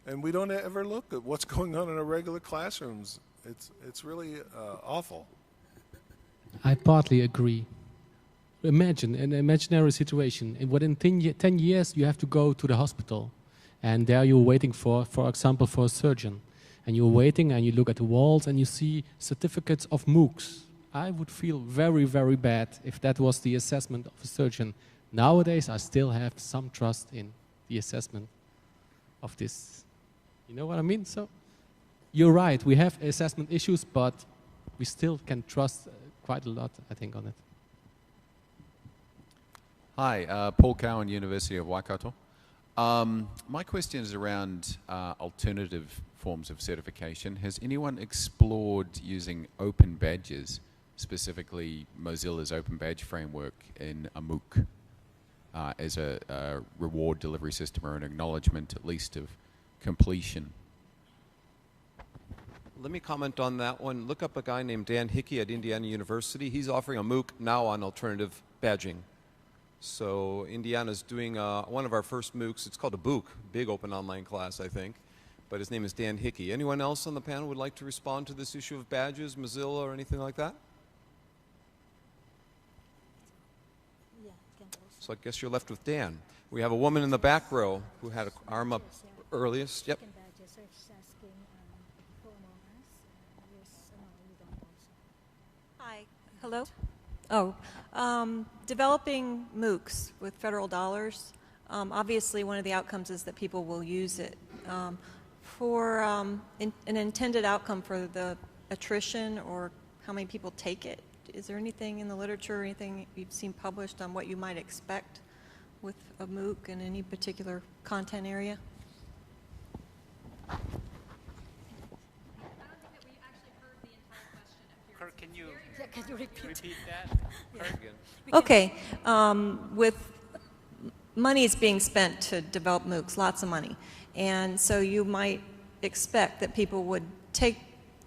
F: and we don't ever look at what's going on in our regular classrooms. It's really awful.
B: I partly agree. Imagine an imaginary situation. Within 10 years, you have to go to the hospital, and there you're waiting for example, for a surgeon. And you're waiting, and you look at the walls, and you see certificates of MOOCs. I would feel very, very bad if that was the assessment of a surgeon. Nowadays, I still have some trust in the assessment of this. You know what I mean? So, you're right, we have assessment issues, but we still can trust quite a lot, I think, on it.
K: Hi, Paul Cowan, University of Waikato. My question is around alternative forms of certification. Has anyone explored using open badges, specifically Mozilla's open badge framework in a MOOC as a reward delivery system or an acknowledgement at least of completion?
I: Let me comment on that one. Look up a guy named Dan Hickey at Indiana University. He's offering a MOOC now on alternative badging. So Indiana's doing one of our first MOOCs. It's called a BOOC, big open online class, I think. But his name is Dan Hickey. Anyone else on the panel would like to respond to this issue of badges, Mozilla, or anything like that? So I guess you're left with Dan. We have a woman in the back row who had an arm up earliest. Yep.
L: Hi. Hello? Oh, developing MOOCs with federal dollars, obviously one of the outcomes is that people will use it. For an intended outcome for the attrition or how many people take it, is there anything in the literature or anything you've seen published on what you might expect with a MOOC in any particular content area?
G: Kurt, can you repeat that?
L: Yeah. Okay. With money is being spent to develop MOOCs, lots of money. And so you might expect that people would take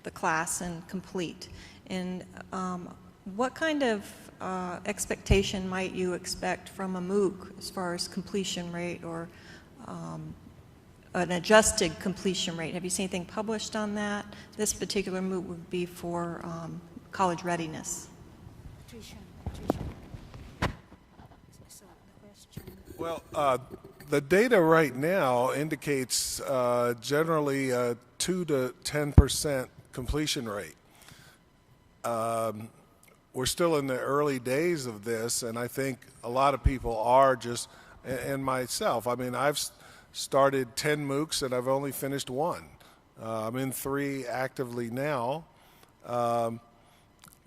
L: the class and complete. And what kind of expectation might you expect from a MOOC as far as completion rate or an adjusted completion rate? Have you seen anything published on that? This particular MOOC would be for college readiness?
F: Well, the data right now indicates generally a 2 to 10% completion rate. We're still in the early days of this, and I think a lot of people are just, and myself, I mean, I've started 10 MOOCs and I've only finished 1. I'm in 3 actively now,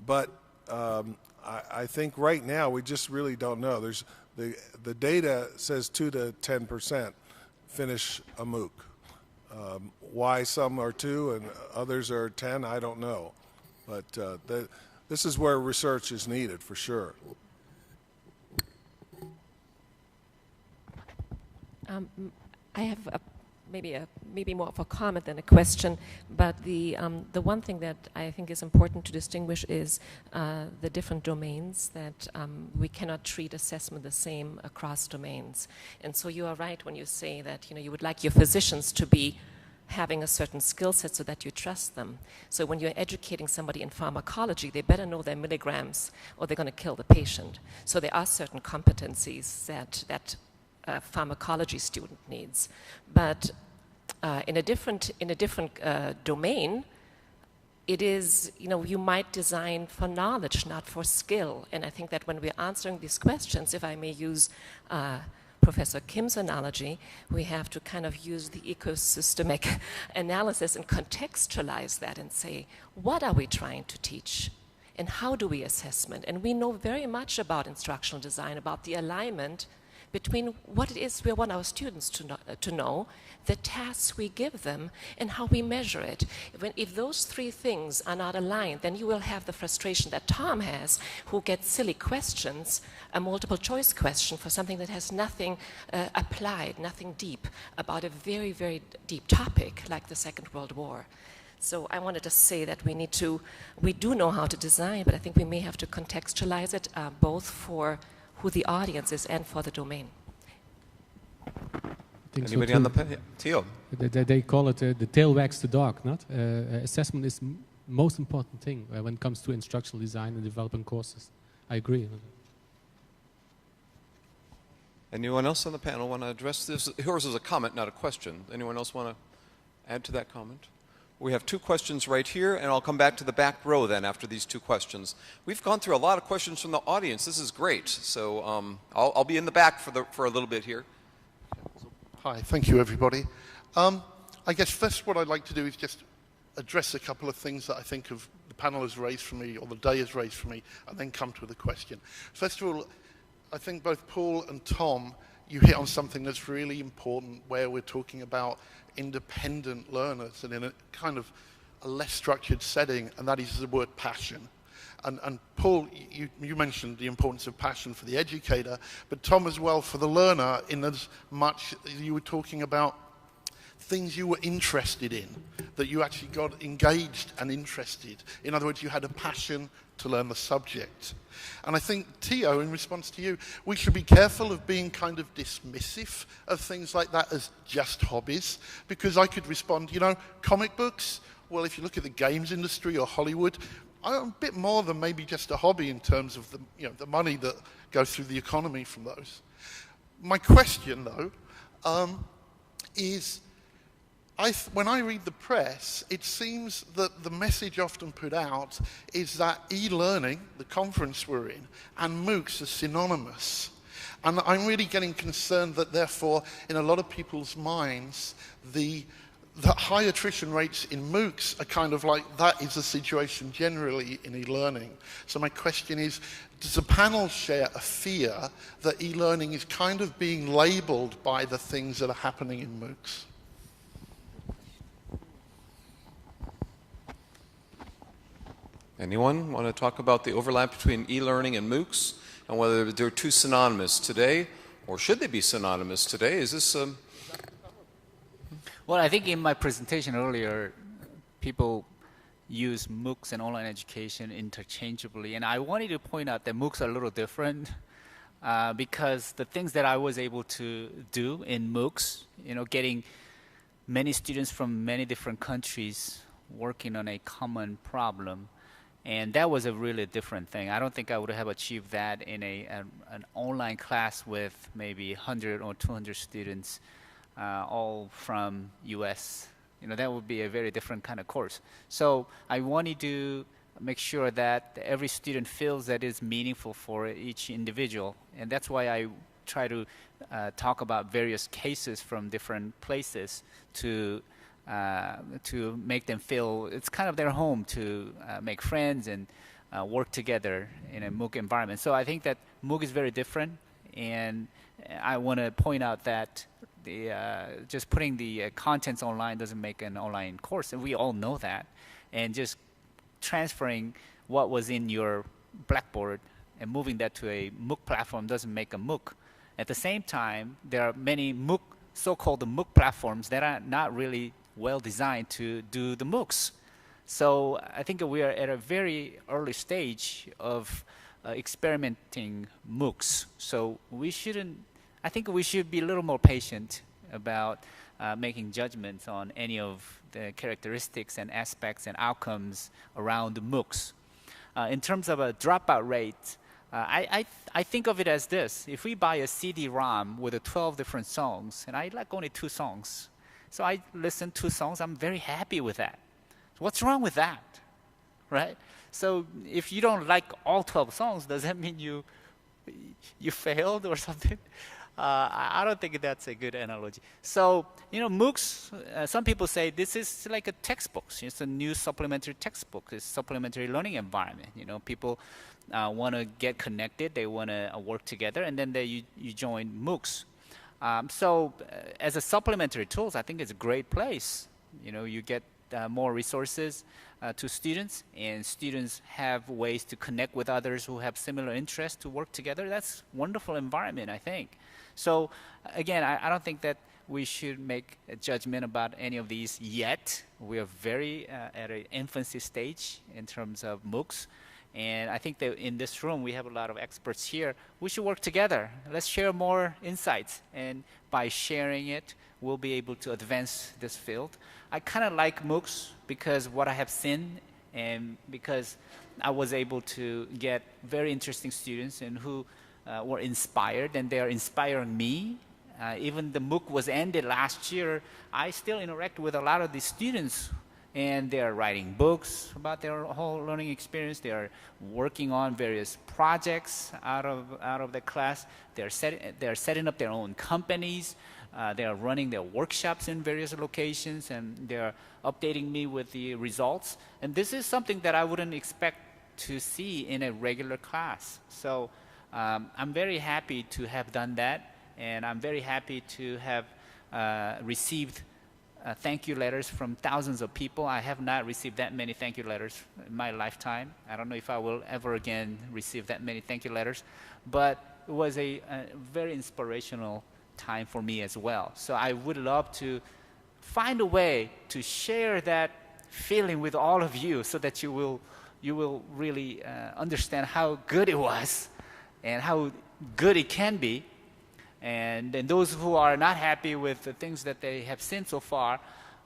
F: but I think right now we just really don't know. There's the data says 2 to 10% finish a MOOC. Why some are 2 and others are 10, I don't know. But this is where research is needed for sure.
M: I have maybe more of a comment than a question, but the one thing that I think is important to distinguish is the different domains that we cannot treat assessment the same across domains. And so you are right when you say that you would like your physicians to be having a certain skill set so that you trust them. So when you're educating somebody in pharmacology, they better know their milligrams or they're going to kill the patient. So there are certain competencies that pharmacology student needs. But in a different domain, it is, you might design for knowledge, not for skill. And I think that when we're answering these questions, if I may use Professor Kim's analogy, we have to kind of use the ecosystemic analysis and contextualize that and say, what are we trying to teach? And how do we assessment? And we know very much about instructional design, about the alignment between what it is we want our students to know, the tasks we give them, and how we measure it. If those 3 things are not aligned, then you will have the frustration that Tom has, who gets silly questions, a multiple choice question for something that has nothing applied, nothing deep, about a very, very deep topic like the Second World War. So I wanted to say that we do know how to design, but I think we may have to contextualize it both for who the audience is and for the domain.
I: Anybody on the panel? Theo.
B: They call it the tail wags the dog, not? Assessment is most important thing when it comes to instructional design and developing courses. I agree.
I: Anyone else on the panel want to address this? Yours is a comment, not a question. Anyone else want to add to that comment? We have 2 questions right here, and I'll come back to the back row then after these 2 questions. We've gone through a lot of questions from the audience. This is great. So I'll be in the back for a little bit here.
N: Hi, thank you, everybody. I guess first what I'd like to do is just address a couple of things that I think the panel has raised for me, or the day has raised for me, and then come to the question. First of all, I think both Paul and Tom, you hit on something that's really important, where we're talking about independent learners and in a kind of a less structured setting, and that is the word passion. And Paul, you mentioned the importance of passion for the educator, but Tom as well for the learner, in as much you were talking about things you were interested in, that you actually got engaged and interested. In other words, you had a passion to learn the subject. And I think, Theo, in response to you, we should be careful of being kind of dismissive of things like that as just hobbies, because I could respond, comic books, well, if you look at the games industry or Hollywood, I'm a bit more than maybe just a hobby in terms of the money that goes through the economy from those. My question, though, is when I read the press, it seems that the message often put out is that e-learning, the conference we're in, and MOOCs are synonymous. And I'm really getting concerned that, therefore, in a lot of people's minds, the high attrition rates in MOOCs are kind of like that is the situation generally in e-learning. So my question is, does the panel share a fear that e-learning is kind of being labeled by the things that are happening in MOOCs?
I: Anyone want to talk about the overlap between e-learning and MOOCs and whether they're 2 synonymous today, or should they be synonymous today? Is this
G: Well, I think in my presentation earlier, people use MOOCs and online education interchangeably, and I wanted to point out that MOOCs are a little different because the things that I was able to do in MOOCs, getting many students from many different countries working on a common problem, And that was a really different thing. I don't think I would have achieved that in an online class with maybe 100 or 200 students, all from US. That would be a very different kind of course. So I wanted to make sure that every student feels that it's meaningful for each individual. And that's why I try to talk about various cases from different places to make them feel it's kind of their home, to make friends and work together in a MOOC environment. So I think that MOOC is very different, and I want to point out that just putting the contents online doesn't make an online course, and we all know that. And just transferring what was in your Blackboard and moving that to a MOOC platform doesn't make a MOOC. At the same time, there are many MOOC, so-called MOOC platforms that are not really well designed to do the MOOCs. So I think we are at a very early stage of experimenting MOOCs. So I think we should be a little more patient about making judgments on any of the characteristics and aspects and outcomes around the MOOCs. In terms of a dropout rate, I think of it as this. If we buy a CD-ROM with 12 different songs, and I like only 2 songs, so I listen 2 songs, I'm very happy with that. What's wrong with that, right? So if you don't like all 12 songs, does that mean you failed or something? I don't think that's a good analogy. So, MOOCs, some people say this is like a textbook. It's a new supplementary textbook. It's a supplementary learning environment. People want to get connected. They want to work together, and then you join MOOCs. So as a supplementary tools, I think it's a great place. You get more resources to students, and students have ways to connect with others who have similar interests to work together. That's a wonderful environment, I think. So again, I don't think that we should make a judgment about any of these yet. We are very at an infancy stage in terms of MOOCs. And I think that in this room, we have a lot of experts here. We should work together. Let's share more insights. And by sharing it, we'll be able to advance this field. I kind of like MOOCs because what I have seen, and because I was able to get very interesting students and who were inspired, and they are inspiring me. Even the MOOC was ended last year, I still interact with a lot of these students, and they are writing books about their whole learning experience. They are working on various projects out of the class. They are setting up their own companies. They are running their workshops in various locations, and they are updating me with the results. And this is something that I wouldn't expect to see in a regular class. So I'm very happy to have done that, and I'm very happy to have received thank you letters from thousands of people. I have not received that many thank you letters in my lifetime. I don't know if I will ever again receive that many thank you letters, but it was a very inspirational time for me as well. So I would love to find a way to share that feeling with all of you, so that you will really understand how good it was and how good it can be. And those who are not happy with the things that they have seen so far,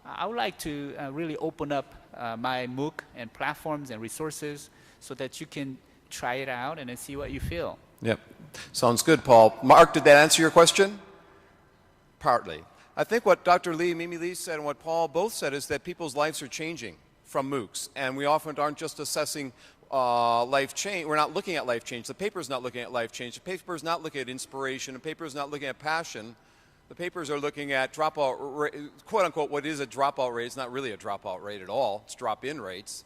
G: I would like to really open up my MOOC and platforms and resources so that you can try it out and then see what you feel.
I: Yep. Sounds good, Paul. Mark, did that answer your question? Partly. I think what Dr. Lee, Mimi Lee said, and what Paul both said is that people's lives are changing from MOOCs, and we often aren't just assessing life change. We're not looking at life change. The paper's not looking at life change. The paper's not looking at inspiration. The paper's not looking at passion. The papers are looking at dropout rate, quote unquote, what is a dropout rate. It's not really a dropout rate at all. It's drop-in rates.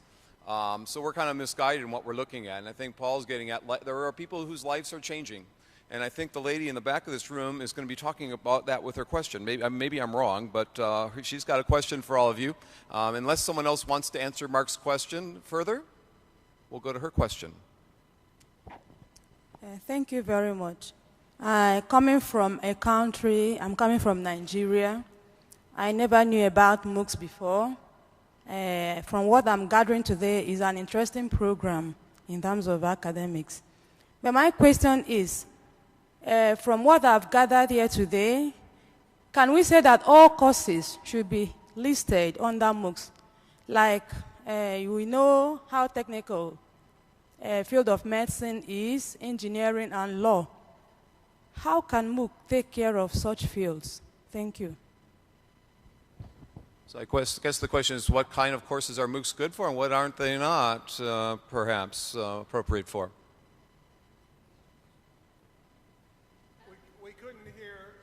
I: So we're kind of misguided in what we're looking at. And I think Paul's getting at, there are people whose lives are changing. And I think the lady in the back of this room is going to be talking about that with her question. Maybe I'm wrong, but she's got a question for all of you. Unless someone else wants to answer Mark's question further, we'll go to her question.
O: Thank you very much. I'm coming from Nigeria. I never knew about MOOCs before. From what I'm gathering today is an interesting program in terms of academics. But my question is, from what I've gathered here today, can we say that all courses should be listed under MOOCs? Like, we know how technical field of medicine is engineering and law. How can MOOC take care of such fields? Thank you.
I: So I guess the question is, what kind of courses are MOOCs good for and what aren't they not perhaps appropriate for?
F: We couldn't hear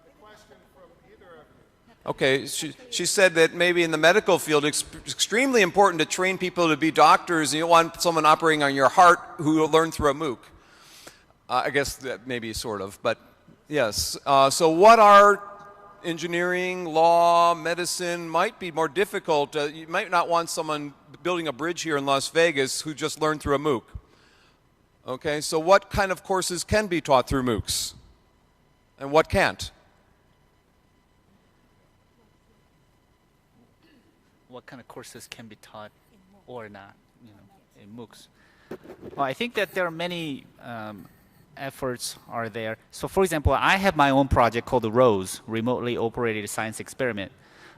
F: the question from either of you.
I: Okay, she said that maybe in the medical field it's extremely important to train people to be doctors, and you don't want someone operating on your heart who will learn through a MOOC. I guess that maybe sort of, but yes. So what are engineering, law, medicine might be more difficult. You might not want someone building a bridge here in Las Vegas who just learned through a MOOC. Okay, so what kind of courses can be taught through MOOCs? And what can't?
G: What kind of courses can be taught or not, in MOOCs? Well, I think that there are many efforts are there. So for example, I have my own project called the ROSE, Remotely Operated Science Experiment.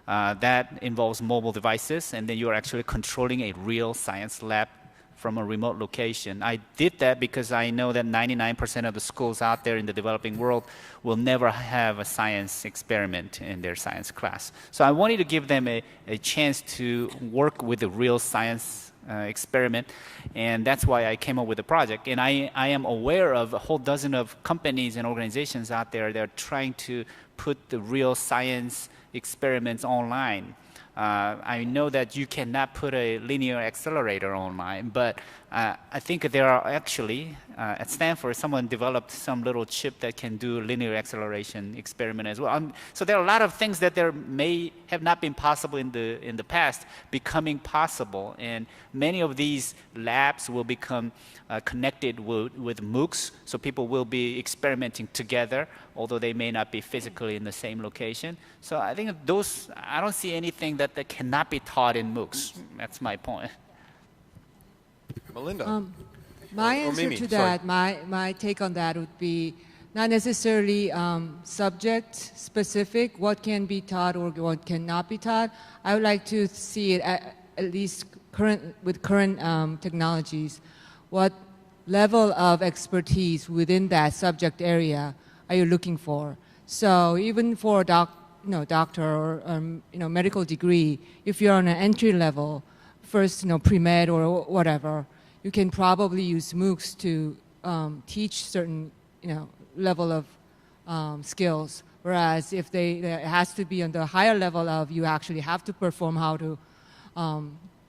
G: That involves mobile devices, and then you are actually controlling a real science lab from a remote location. I did that because I know that 99% of the schools out there in the developing world will never have a science experiment in their science class. So I wanted to give them a chance to work with the real science experiment, and that's why I came up with the project. And I am aware of a whole dozen of companies and organizations out there that are trying to put the real science experiments online. I know that you cannot put a linear accelerator online, but I think there are actually, at Stanford, someone developed some little chip that can do linear acceleration experiment as well. So there are a lot of things that there may have not been possible in the past becoming possible, and many of these labs will become connected with MOOCs, so people will be experimenting together, although they may not be physically in the same location. So I think those, I don't see anything that cannot be taught in MOOCs. That's my point.
I: Melinda.
H: My
I: or
H: answer
I: Mimi,
H: to
I: sorry.
H: that, my take on that would be not necessarily subject specific, what can be taught or what cannot be taught. I would like to see it at least with current technologies. What level of expertise within that subject area are you looking for? So even for a doctor or medical degree, if you're on an entry level, first pre-med or whatever, you can probably use MOOCs to teach certain level of skills. Whereas if it has to be on the higher level of you actually have to perform how to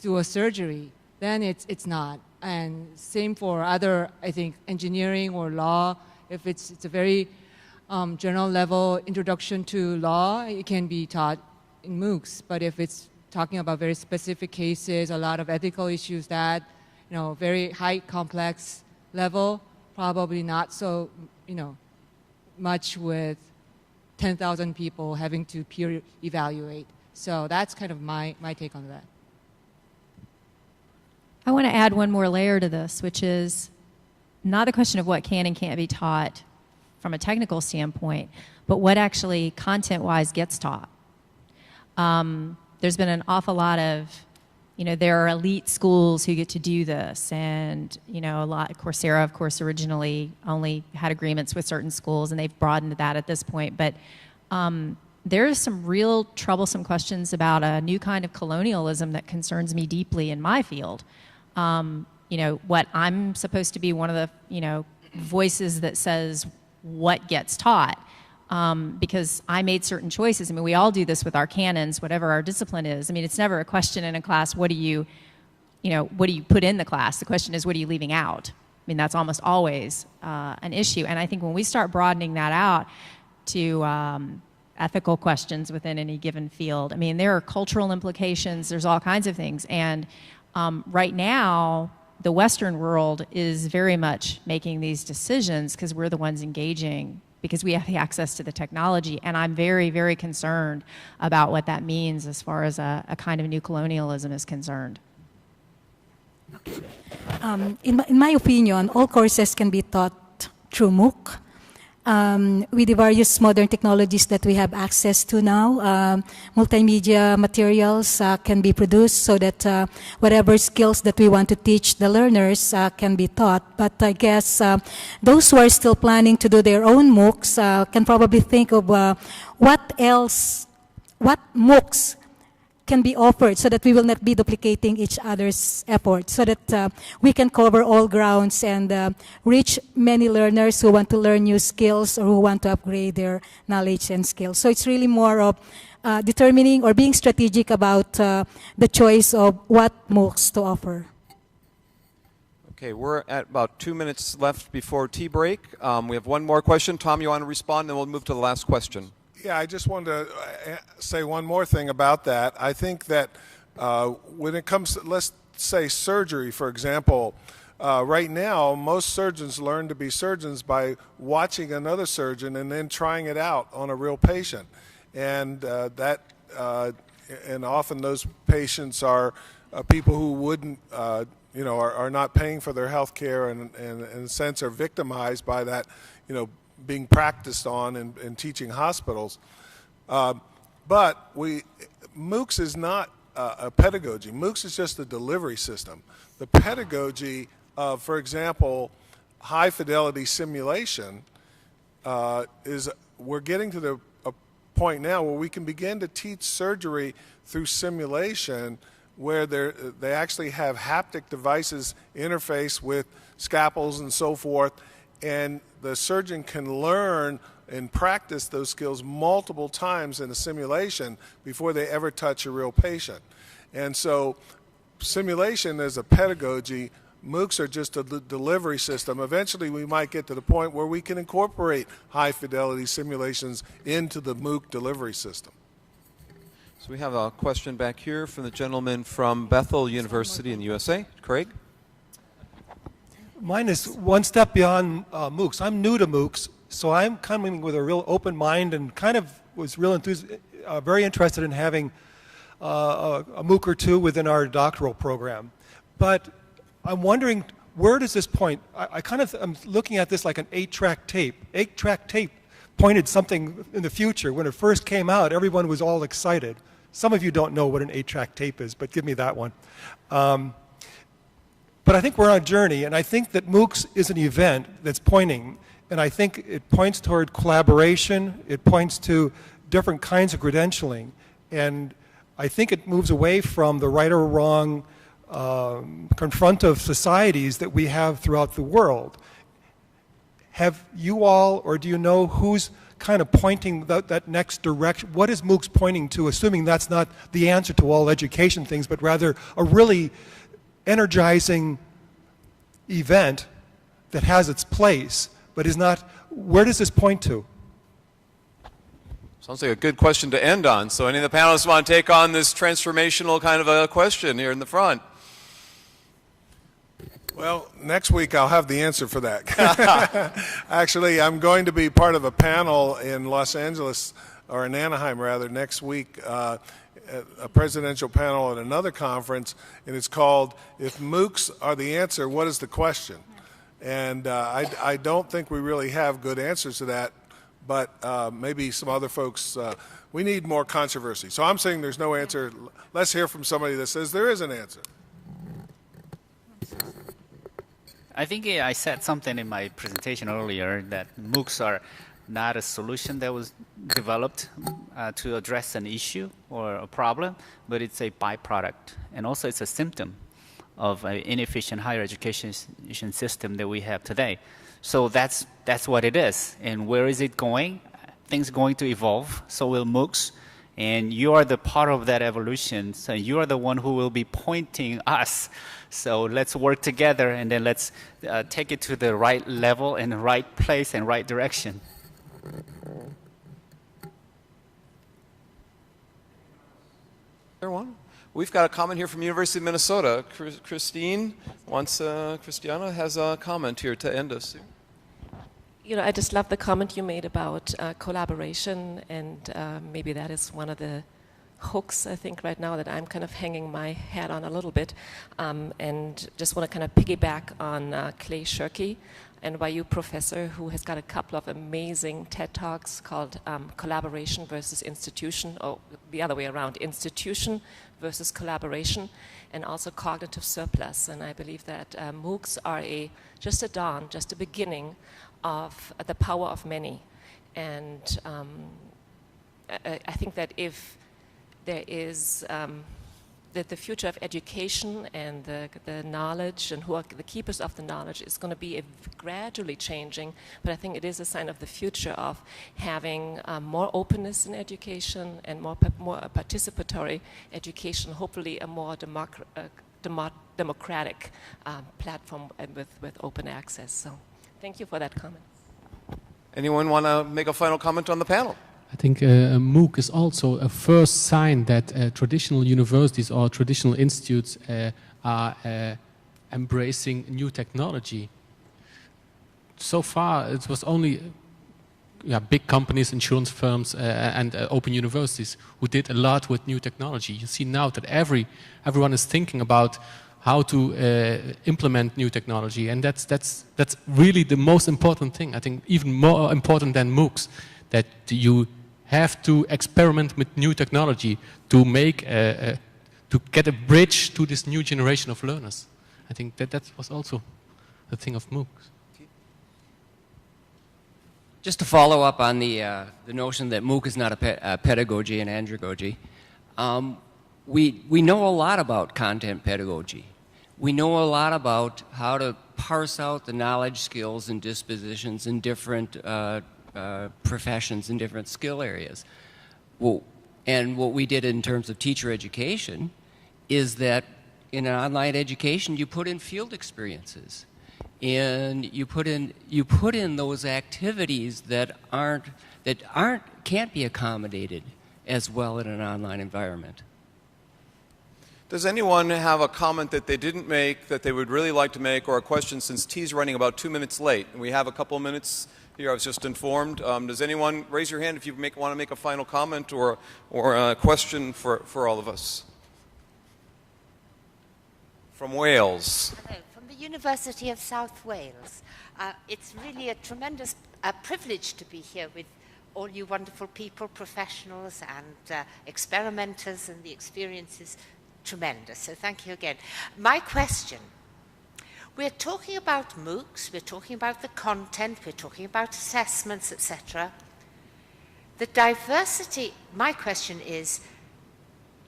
H: do a surgery, then it's not. And same for other, I think, engineering or law. If it's a very general level introduction to law, it can be taught in MOOCs. But if it's talking about very specific cases, a lot of ethical issues that, very high complex level, probably not so, much with 10,000 people having to peer evaluate. So that's kind of my take on that.
A: I want to add one more layer to this, which is not a question of what can and can't be taught from a technical standpoint, but what actually content-wise gets taught. There's been an awful lot of, there are elite schools who get to do this, and, a lot, Coursera, of course, originally only had agreements with certain schools, and they've broadened that at this point, but there's some real troublesome questions about a new kind of colonialism that concerns me deeply in my field. What I'm supposed to be one of the, voices that says what gets taught. Because I made certain choices. I mean, we all do this with our canons, whatever our discipline is. I mean, it's never a question in a class, what do you put in the class? The question is, what are you leaving out? I mean, that's almost always an issue. And I think when we start broadening that out to ethical questions within any given field, I mean, there are cultural implications, there's all kinds of things. And right now, the Western world is very much making these decisions because we're the ones engaging, because we have the access to the technology. And I'm very, very concerned about what that means as far as a kind of new colonialism is concerned.
C: In my opinion, all courses can be taught through MOOC. with the various modern technologies that we have access to now, multimedia materials can be produced so that whatever skills that we want to teach the learners can be taught. But I guess those who are still planning to do their own MOOCs can probably think of what MOOCs can be offered so that we will not be duplicating each other's efforts, so that we can cover all grounds and reach many learners who want to learn new skills or who want to upgrade their knowledge and skills. So it's really more of determining or being strategic about the choice of what MOOCs to offer.
I: Okay, we're at about 2 minutes left before tea break. We have one more question. Tom, you want to respond, then we'll move to the last question.
F: Yeah, I just wanted to say one more thing about that. I think that when it comes to, let's say, surgery, for example, right now, most surgeons learn to be surgeons by watching another surgeon and then trying it out on a real patient. And and often those patients are people who wouldn't, are not paying for their health care and in a sense are victimized by that, being practiced on in teaching hospitals. But MOOCs is not a pedagogy. MOOCs is just a delivery system. The pedagogy of, for example, high fidelity simulation is we're getting to a point now where we can begin to teach surgery through simulation where they actually have haptic devices interface with scalpels and so forth, and the surgeon can learn and practice those skills multiple times in a simulation before they ever touch a real patient. And so simulation is a pedagogy. MOOCs are just a delivery system. Eventually we might get to the point where we can incorporate high fidelity simulations into the MOOC delivery system.
I: So we have a question back here from the gentleman from Bethel University in the USA. Craig?
P: Mine is one step beyond MOOCs. I'm new to MOOCs, so I'm coming with a real open mind and kind of was very interested in having a MOOC or two within our doctoral program. But I'm wondering, where does this point? I'm looking at this like an 8-track tape. 8-track tape pointed something in the future. When it first came out, everyone was all excited. Some of you don't know what an 8-track tape is, but give me that one. But I think we're on a journey, and I think that MOOCs is an event that's pointing, and I think it points toward collaboration, it points to different kinds of credentialing, and I think it moves away from the right or wrong confrontive societies that we have throughout the world. Have you all, or do you know who's kind of pointing that next direction? What is MOOCs pointing to, assuming that's not the answer to all education things, but rather a really energizing event that has its place, but is not, where does this point to?
I: Sounds like a good question to end on. So any of the panelists want to take on this transformational kind of a question here in the front?
F: Well, next week I'll have the answer for that. Actually, I'm going to be part of a panel in Los Angeles, or in Anaheim rather, next week, a presidential panel at another conference, and it's called "If MOOCs Are the Answer, What is the Question?" And I don't think we really have good answers to that, but maybe some other folks, we need more controversy. So I'm saying there's no answer. Let's hear from somebody that says there is an answer.
G: I think I said something in my presentation earlier that MOOCs are not a solution that was developed to address an issue or a problem, but it's a byproduct. And also it's a symptom of an inefficient higher education system that we have today. So that's what it is. And where is it going? Things are going to evolve, so will MOOCs. And you are the part of that evolution, so you are the one who will be pointing us. So let's work together, and then let's take it to the right level and the right place and right direction.
I: Everyone? We've got a comment here from University of Minnesota. Christiana has a comment here to end us.
M: I just love the comment you made about collaboration, and maybe that is one of the hooks, I think, right now that I'm kind of hanging my hat on a little bit, and just want to kind of piggyback on Clay Shirky, NYU professor, who has got a couple of amazing TED Talks called Collaboration versus Institution, or the other way around, Institution versus Collaboration, and also Cognitive Surplus. And I believe that MOOCs are just a dawn, just a beginning of the power of many. And I think that if there is that the future of education and the knowledge and who are the keepers of the knowledge is going to be gradually changing, but I think it is a sign of the future of having more openness in education and more participatory education, hopefully a more democratic platform with open access. So thank you for that comment.
I: Anyone want to make a final comment on the panel?
B: I think a MOOC is also a first sign that traditional universities or traditional institutes are embracing new technology. So far, it was only big companies, insurance firms, and open universities who did a lot with new technology. You see now that everyone is thinking about how to implement new technology, and that's really the most important thing. I think even more important than MOOCs, that you have to experiment with new technology to make to get a bridge to this new generation of learners. I think that was also the thing of MOOCs.
E: Just to follow up on the notion that MOOC is not a pedagogy and andragogy, we know a lot about content pedagogy. We know a lot about how to parse out the knowledge, skills, and dispositions in different professions, in different skill areas. Well, and what we did in terms of teacher education is that in an online education, you put in field experiences. And you put in those activities that can't be accommodated as well in an online environment.
I: Does anyone have a comment that they didn't make that they would really like to make, or a question, since T's running about 2 minutes late and we have a couple of minutes here? I was just informed. Does anyone raise your hand if you want to make a final comment or a question for all of us? From Wales.
Q: Hello, from the University of South Wales. It's really a tremendous privilege to be here with all you wonderful people, professionals and experimenters, and the experience is tremendous. So thank you again. My question, we're talking about MOOCs, we're talking about the content, we're talking about assessments, etc. The diversity, my question is,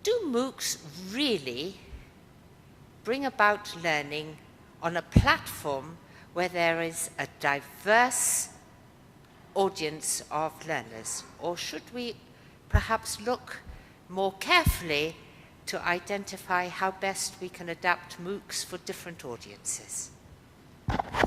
Q: do MOOCs really bring about learning on a platform where there is a diverse audience of learners? Or should we perhaps look more carefully to identify how best we can adapt MOOCs for different audiences?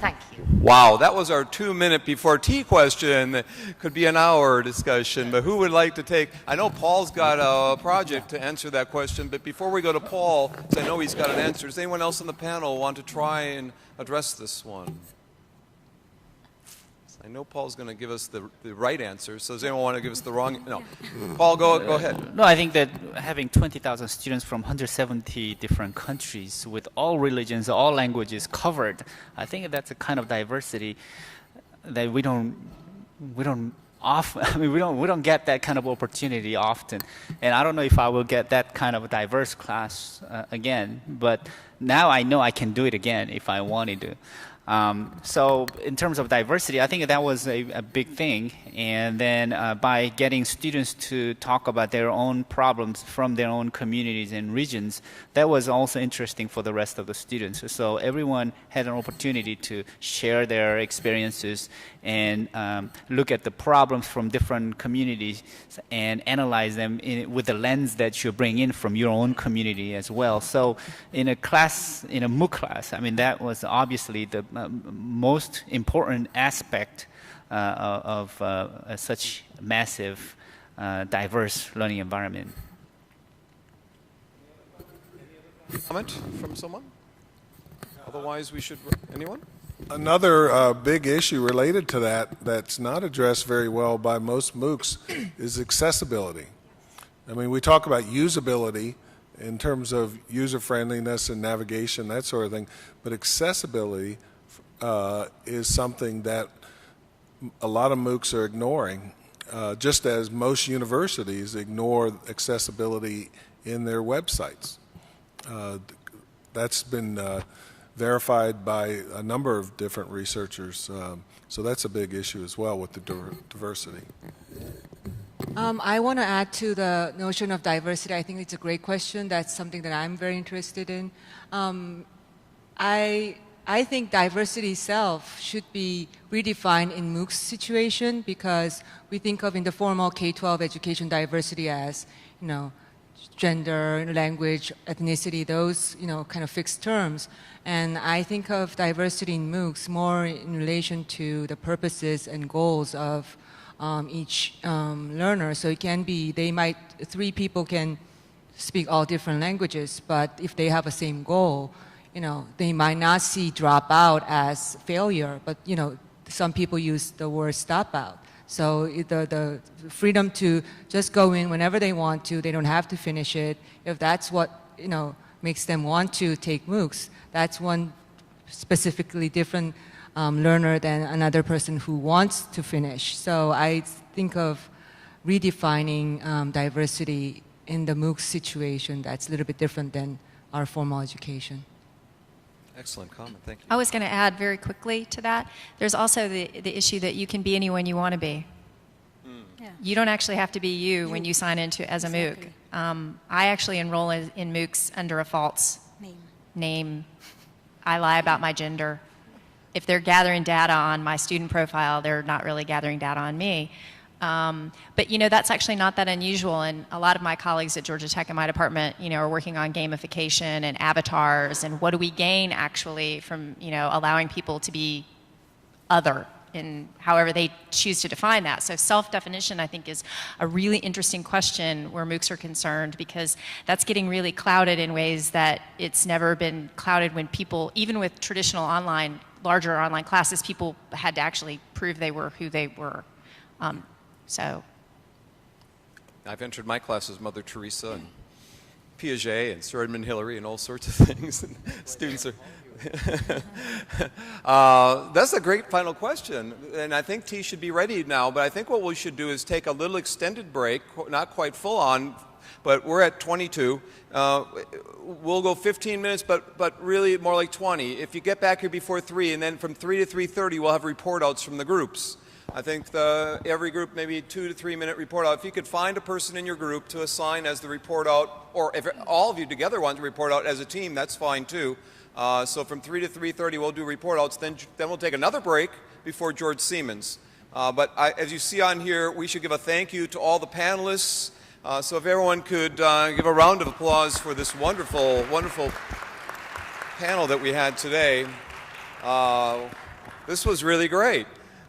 Q: Thank you.
I: Wow, that was our 2 minute before tea question. That could be an hour discussion, but who would like to take? I know Paul's got a project to answer that question, but before we go to Paul, because I know he's got an answer, does anyone else on the panel want to try and address this one? I know Paul's going to give us the right answer, so does anyone want to give us the wrong? No. Paul, go ahead.
G: No, I think that having 20,000 students from 170 different countries with all religions, all languages covered, I think that's a kind of diversity that we don't get that kind of opportunity often. And I don't know if I will get that kind of a diverse class again, but now I know I can do it again if I wanted to. So in terms of diversity, I think that was a big thing. And then by getting students to talk about their own problems from their own communities and regions, that was also interesting for the rest of the students. So everyone had an opportunity to share their experiences and look at the problems from different communities and analyze them with the lens that you bring in from your own community as well. So in a class, in a MOOC class, I mean, that was obviously the most important aspect of such massive, diverse learning environment.
I: Comment from someone? Otherwise, we should. Anyone?
F: Another big issue related to that that's not addressed very well by most MOOCs is accessibility. I mean, we talk about usability in terms of user friendliness and navigation, that sort of thing, but accessibility is something that a lot of MOOCs are ignoring, just as most universities ignore accessibility in their websites. That's been verified by a number of different researchers, so that's a big issue as well with the diversity.
H: I want to add to the notion of diversity. I think it's a great question. That's something that I'm very interested in. I think diversity itself should be redefined in MOOC's situation, because we think of in the formal K-12 education diversity as, you know, gender, language, ethnicity, those, you know, kind of fixed terms. And I think of diversity in MOOCs more in relation to the purposes and goals of each learner. So it can be, three people can speak all different languages, but if they have the same goal, you know, they might not see dropout as failure, but, you know, some people use the word stop out. So the freedom to just go in whenever they want to, they don't have to finish it. If that's what, you know, makes them want to take MOOCs, that's one specifically different learner than another person who wants to finish. So I think of redefining diversity in the MOOC situation that's a little bit different than our formal education.
I: Excellent comment, thank you.
A: I was going to add very quickly to that. There's also the issue that you can be anyone you want to be.
O: Yeah.
A: You don't actually have to be you when you sign into as a MOOC. I actually enroll in MOOCs under a false name. I lie about my gender. If they're gathering data on my student profile, they're not really gathering data on me. But, you know, that's actually not that unusual, and a lot of my colleagues at Georgia Tech in my department, you know, are working on gamification and avatars, and what do we gain actually from, you know, allowing people to be other in however they choose to define that. So self-definition, I think, is a really interesting question where MOOCs are concerned, because that's getting really clouded in ways that it's never been clouded when people, even with traditional online, larger online classes, people had to actually prove they were who they were. So
I: I've entered my classes Mother Teresa and Piaget and Sir Edmund Hillary and all sorts of things. And students are... that's a great final question, and I think T should be ready now, but I think what we should do is take a little extended break, not quite full on, but we're at 22. We'll go 15 minutes, but really more like 20. If you get back here before 3, and then from 3 to 3:30, we'll have report outs from the groups. I think every group, maybe 2 to 3 minute report out. If you could find a person in your group to assign as the report out, or if all of you together want to report out as a team, that's fine too. So from 3 to 3:30, we'll do report outs. Then we'll take another break before George Siemens. But as you see on here, we should give a thank you to all the panelists. So if everyone could give a round of applause for this wonderful, wonderful panel that we had today. This was really great.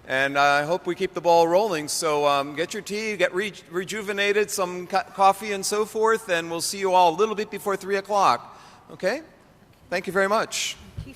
I: And I hope we keep the ball rolling. So get your tea, get rejuvenated, some coffee and so forth, and we'll see you all a little bit before 3 o'clock. Okay? Thank you very much.
O: Thank you.